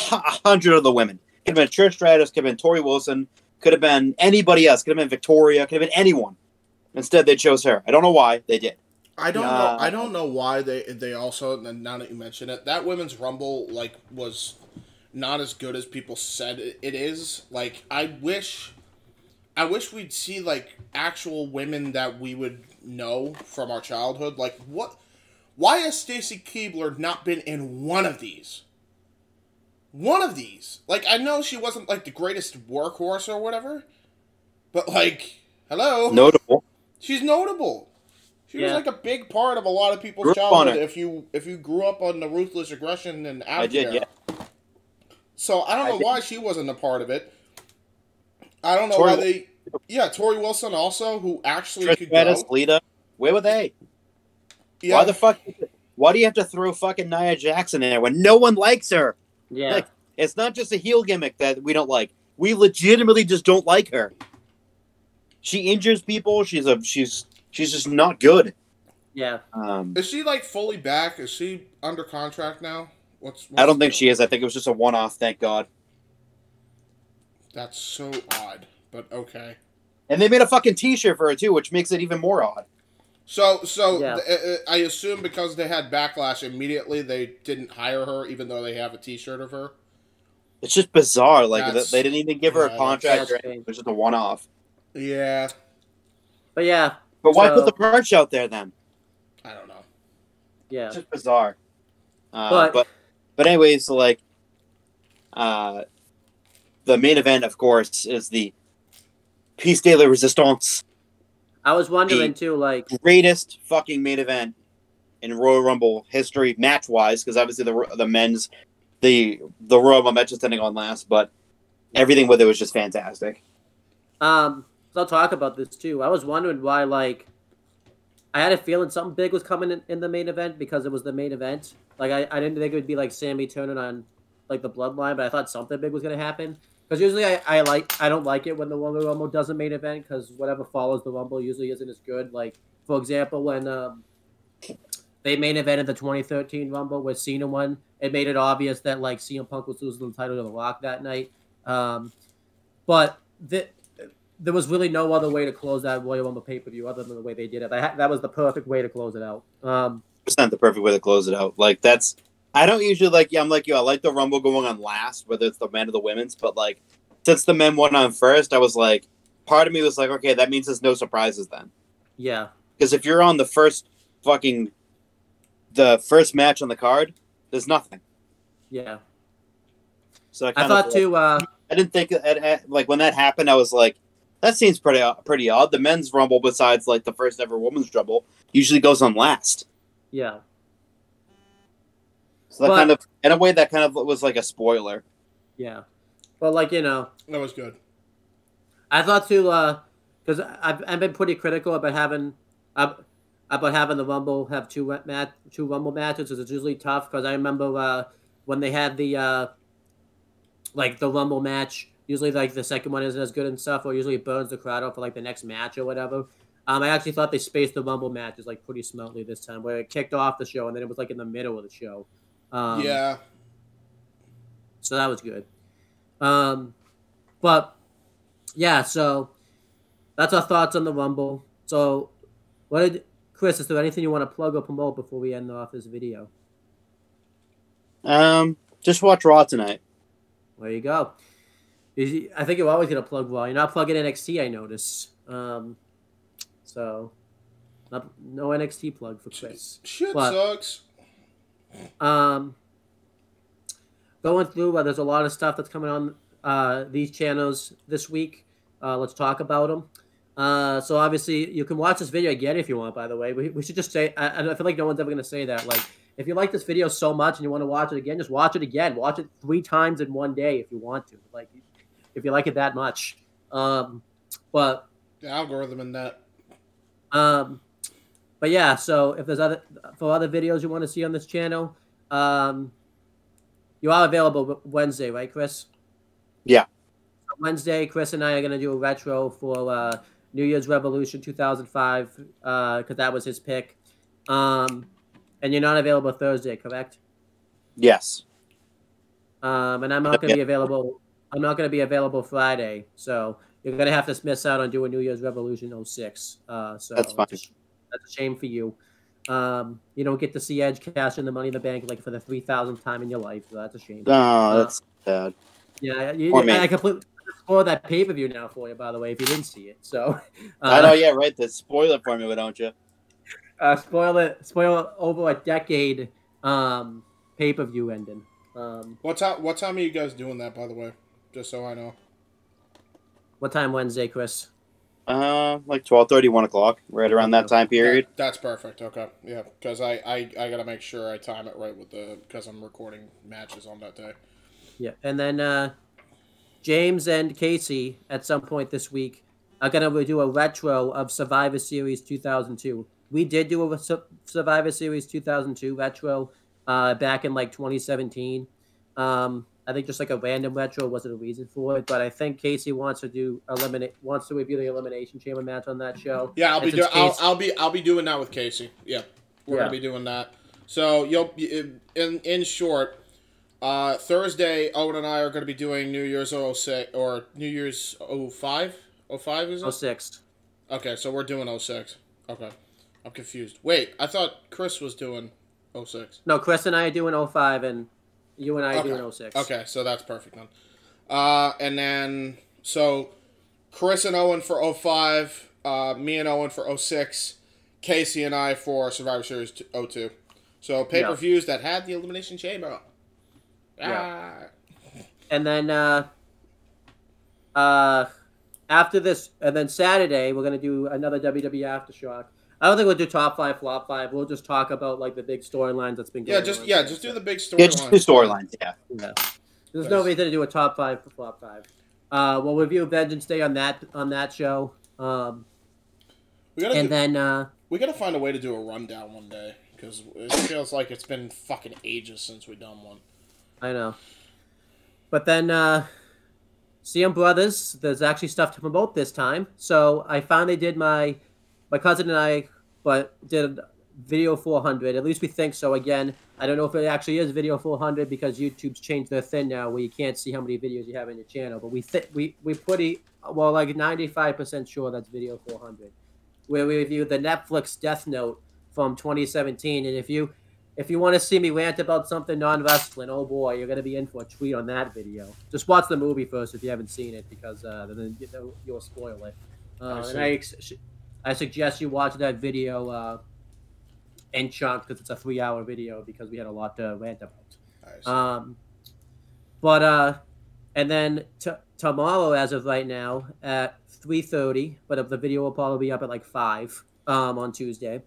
Speaker 3: 100 of the women. Could have been Trish Stratus, could have been Tori Wilson, could have been anybody else, could have been Victoria, could have been anyone. Instead, they chose her. I don't know why they did.
Speaker 4: I don't know why they also, and now that you mention it, that women's Rumble like was not as good as people said it is. Like, I wish we'd see like actual women that we would know from our childhood. Like, why has Stacy Keibler not been in one of these? One of these. Like, I know she wasn't like the greatest workhorse or whatever, but like, hello,
Speaker 3: Notable.
Speaker 4: She's notable. She was like a big part of a lot of people's
Speaker 3: Grew up on
Speaker 4: childhood. If you grew up on the Ruthless Aggression and out
Speaker 3: I did,
Speaker 4: there.
Speaker 3: yeah.
Speaker 4: So I don't know why she wasn't a part of it. I don't know why they. Yeah, Tori Wilson also, who actually could go.
Speaker 3: Lita, where were they?
Speaker 4: Yeah.
Speaker 3: Why the fuck? Why do you have to throw fucking Nia Jackson in there when no one likes her?
Speaker 2: Yeah.
Speaker 3: Like, it's not just a heel gimmick that we don't like. We legitimately just don't like her. She injures people. She's just not good.
Speaker 2: Yeah.
Speaker 4: Is she like fully back? Is she under contract now? What's
Speaker 3: I don't think she is. I think it was just a one-off. Thank God.
Speaker 4: That's so odd, but okay.
Speaker 3: And they made a fucking T-shirt for her too, which makes it even more odd.
Speaker 4: So I assume because they had backlash immediately, they didn't hire her, even though they have a T-shirt of her.
Speaker 3: It's just bizarre. Like
Speaker 4: That's-
Speaker 3: they didn't even give her a
Speaker 4: yeah,
Speaker 3: contract.
Speaker 2: that's
Speaker 3: Or anything.
Speaker 2: strange.
Speaker 3: It was just a one-off.
Speaker 4: Yeah,
Speaker 2: But yeah.
Speaker 3: But why put
Speaker 2: so-
Speaker 3: the merch out there then?
Speaker 4: I don't know.
Speaker 2: Yeah.
Speaker 3: It's just bizarre.
Speaker 2: But
Speaker 3: Anyways, so like, the main event, of course, is the Piece de la Resistance,
Speaker 2: I was wondering too, like,
Speaker 3: greatest fucking main event in Royal Rumble history, match-wise, because obviously the men's, the Royal Rumble match is ending on last, but everything with it was just fantastic.
Speaker 2: so I'll talk about this too. I was wondering why, like, I had a feeling something big was coming in the main event because it was the main event. Like, I didn't think it would be like Sammy turning on like the Bloodline, but I thought something big was gonna happen. Because usually I don't like it when the Royal Rumble does a main event because whatever follows the Rumble usually isn't as good. Like, for example, when they main evented the 2013 Rumble with Cena won, it made it obvious that like CM Punk was losing the title to The Rock that night. But there was really no other way to close that Royal Rumble pay-per-view other than the way they did it. That was the perfect way to close it out.
Speaker 3: Percent the perfect way to close it out. Like that's. I don't usually like. Yeah, I'm like you. I like the Rumble going on last, whether it's the men or the women's. But like, since the men won on first, I was like, part of me was like, okay, that means there's no surprises then.
Speaker 2: Yeah.
Speaker 3: Because if you're on the first match on the card, there's nothing.
Speaker 2: Yeah.
Speaker 3: So
Speaker 2: I thought too.
Speaker 3: I didn't think like when that happened, I was like, that seems pretty odd. The men's Rumble, besides like the first ever women's Rumble, usually goes on last.
Speaker 2: Yeah.
Speaker 3: So that kind of, in a way, that kind of was like a spoiler.
Speaker 2: Yeah. But like, you know,
Speaker 4: That was good.
Speaker 2: I thought too, because I've been pretty critical about having the Rumble have two Rumble matches, because it's usually tough. Because I remember when they had the like the Rumble match, usually like the second one isn't as good and stuff, or usually it burns the crowd out for like the next match or whatever. I actually thought they spaced the Rumble matches like pretty smartly this time, where it kicked off the show and then it was like in the middle of the show.
Speaker 4: Yeah.
Speaker 2: So that was good. But yeah, so that's our thoughts on the Rumble. So Chris, is there anything you want to plug or promote before we end off this video?
Speaker 3: Just watch Raw tonight.
Speaker 2: There you go. I think you're always going to plug Raw. You're not plugging NXT, I notice. So no NXT plug for Chris.
Speaker 4: Shit
Speaker 2: But,
Speaker 4: sucks.
Speaker 2: Going through, there's a lot of stuff that's coming on these channels this week. Let's talk about them. So obviously, you can watch this video again if you want, by the way. We should just say, I feel like no one's ever going to say that. Like, if you like this video so much and you want to watch it again, just watch it again. Watch it 3 times in one day if you want to. Like, if you like it that much. But
Speaker 4: The algorithm in that.
Speaker 2: but yeah, so if there's other videos you want to see on this channel, you are available Wednesday, right, Chris?
Speaker 3: Yeah.
Speaker 2: Wednesday, Chris and I are going to do a retro for New Year's Revolution 2005 because that was his pick. And you're not available Thursday, correct?
Speaker 3: Yes.
Speaker 2: And I'm not going to be available. I'm not going to be available Friday, so you're going to have to miss out on doing New Year's Revolution 06. So
Speaker 3: That's fine.
Speaker 2: that's a shame for you. You don't get to see Edge cash in the Money in the Bank like for the 3,000th time in your life. So that's a shame.
Speaker 3: Oh, that's sad.
Speaker 2: Yeah,
Speaker 3: I
Speaker 2: I completely spoiled that pay-per-view now for you, by the way, if you didn't see it. So
Speaker 3: I know, yeah, right. Spoil it for me, don't you?
Speaker 2: spoil over a decade pay-per-view ending.
Speaker 4: What time are you guys doing that, by the way? Just so I know.
Speaker 2: What time Wednesday, Chris?
Speaker 3: Like 12:30, 1 o'clock, right around that time period.
Speaker 4: That's perfect. Okay, yeah, because I gotta make sure I time it right with because I'm recording matches on that day.
Speaker 2: Yeah, and then James and Casey at some point this week are gonna do a retro of Survivor Series 2002. We did do a Survivor Series 2002 retro back in like 2017. I think just like a random retro wasn't a reason for it, but I think Casey wants to review the Elimination Chamber match on that show.
Speaker 4: Yeah, I'll be doing that with Casey. Yeah, we're gonna be doing that. So in short, Thursday Owen and I are gonna be doing New Year's 06 or New Year's 05. 05 is it?
Speaker 2: 06.
Speaker 4: Okay, so we're doing 06. Okay, I'm confused. Wait, I thought Chris was doing 06.
Speaker 2: No, Chris and I are doing 05, and You and I do in 06.
Speaker 4: Okay, so that's perfect then. And then, so Chris and Owen for 05, me and Owen for 06, Casey and I for Survivor Series 02. So pay-per-views that had the Elimination Chamber.
Speaker 2: Yeah. And then after this, and then Saturday, we're going to do another WWE Aftershock. I don't think we'll do top 5, flop 5. We'll just talk about like the big storylines that's been going on.
Speaker 4: Just do the big storylines.
Speaker 3: Yeah, just the storylines, yeah.
Speaker 2: There's no reason to do a top 5 for flop 5. We'll review Vengeance Day on that show.
Speaker 4: We gotta find a way to do a rundown one day because it feels like it's been fucking ages since we've done one.
Speaker 2: I know. But then CM Brothers, there's actually stuff to promote this time. So I finally did my cousin and I did Video 400. At least we think so. Again, I don't know if it actually is Video 400 because YouTube's changed their thing now where you can't see how many videos you have in your channel. But we're pretty, well, like 95% sure that's Video 400. Where we review the Netflix Death Note from 2017. And if you want to see me rant about something non-wrestling, oh boy, you're going to be in for a treat on that video. Just watch the movie first if you haven't seen it because then you'll spoil it. And I suggest you watch that video in chunks because it's a 3-hour video because we had a lot to rant about. And then tomorrow, as of right now, at 3:30, but the video will probably be up at like 5 on Tuesday.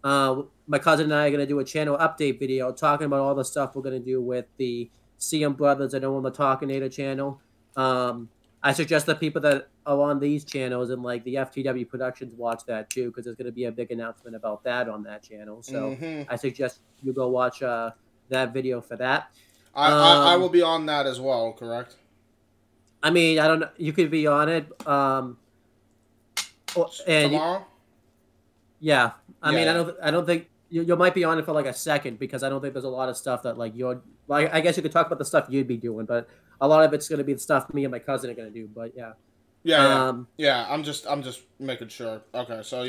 Speaker 2: My cousin and I are going to do a channel update video talking about all the stuff we're going to do with the CM Brothers and Owen the Talkinator channel. I suggest that people that are on these channels and like the FTW Productions watch that too because there's going to be a big announcement about that on that channel. So I suggest you go watch that video for that.
Speaker 4: I will be on that as well, correct?
Speaker 2: I mean, I don't know. You could be on it.
Speaker 4: Tomorrow?
Speaker 2: Yeah. I mean, I don't think you might be on it for like a second because I don't think there's a lot of stuff that like I guess you could talk about the stuff you'd be doing, but a lot of it's going to be the stuff me and my cousin are going to do. But yeah.
Speaker 4: Yeah. I'm just making sure. Okay. So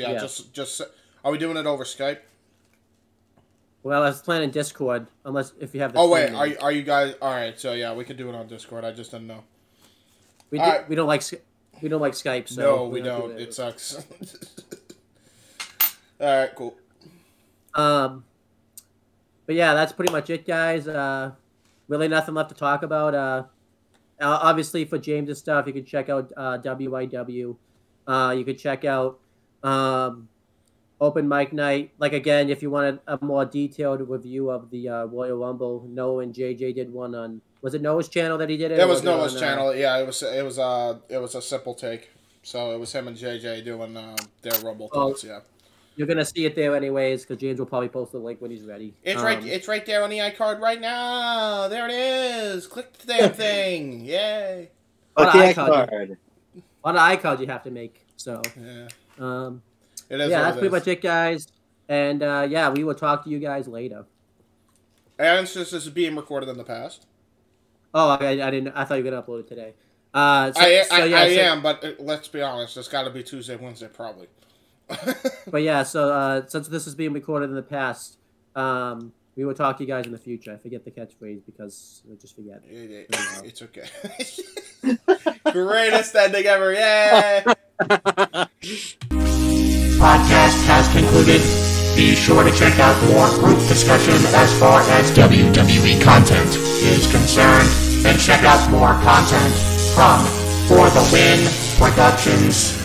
Speaker 4: just are we doing it over Skype?
Speaker 2: Well, I was planning Discord, unless if you have.
Speaker 4: Oh wait, are you guys all right? So yeah, we could do it on Discord. I just didn't know.
Speaker 2: We don't like Skype. So
Speaker 4: no, we don't. It sucks. All right, cool.
Speaker 2: But yeah, that's pretty much it, guys. Really nothing left to talk about. Obviously, for James' stuff, you can check out WYW. You could check out Open Mic Night. Like, again, if you wanted a more detailed review of the Royal Rumble, Noah and JJ did one on... Was it Noah's channel that he did it?
Speaker 4: It was Noah's channel. Yeah, it was a simple take. So it was him and JJ doing their Rumble thoughts, yeah.
Speaker 2: You're going to see it there anyways, because James will probably post the link when he's ready.
Speaker 4: It's right there on the iCard right now. There it is. Click the damn thing. Yay.
Speaker 2: On the iCard you have to make. So,
Speaker 4: yeah.
Speaker 2: It is that's pretty much it, guys. And, we will talk to you guys later.
Speaker 4: And since this is being recorded in the past.
Speaker 2: Oh, I didn't. I thought you were going to upload it today.
Speaker 4: I am, but let's be honest. It's got to be Tuesday, Wednesday, probably.
Speaker 2: But yeah, so since this is being recorded in the past, we will talk to you guys in the future. I forget the catchphrase because I just forget.
Speaker 4: It's okay. Greatest ending ever! Yay!
Speaker 1: Podcast has concluded. Be sure to check out more group discussion as far as WWE content is concerned, and check out more content from For the Win Productions.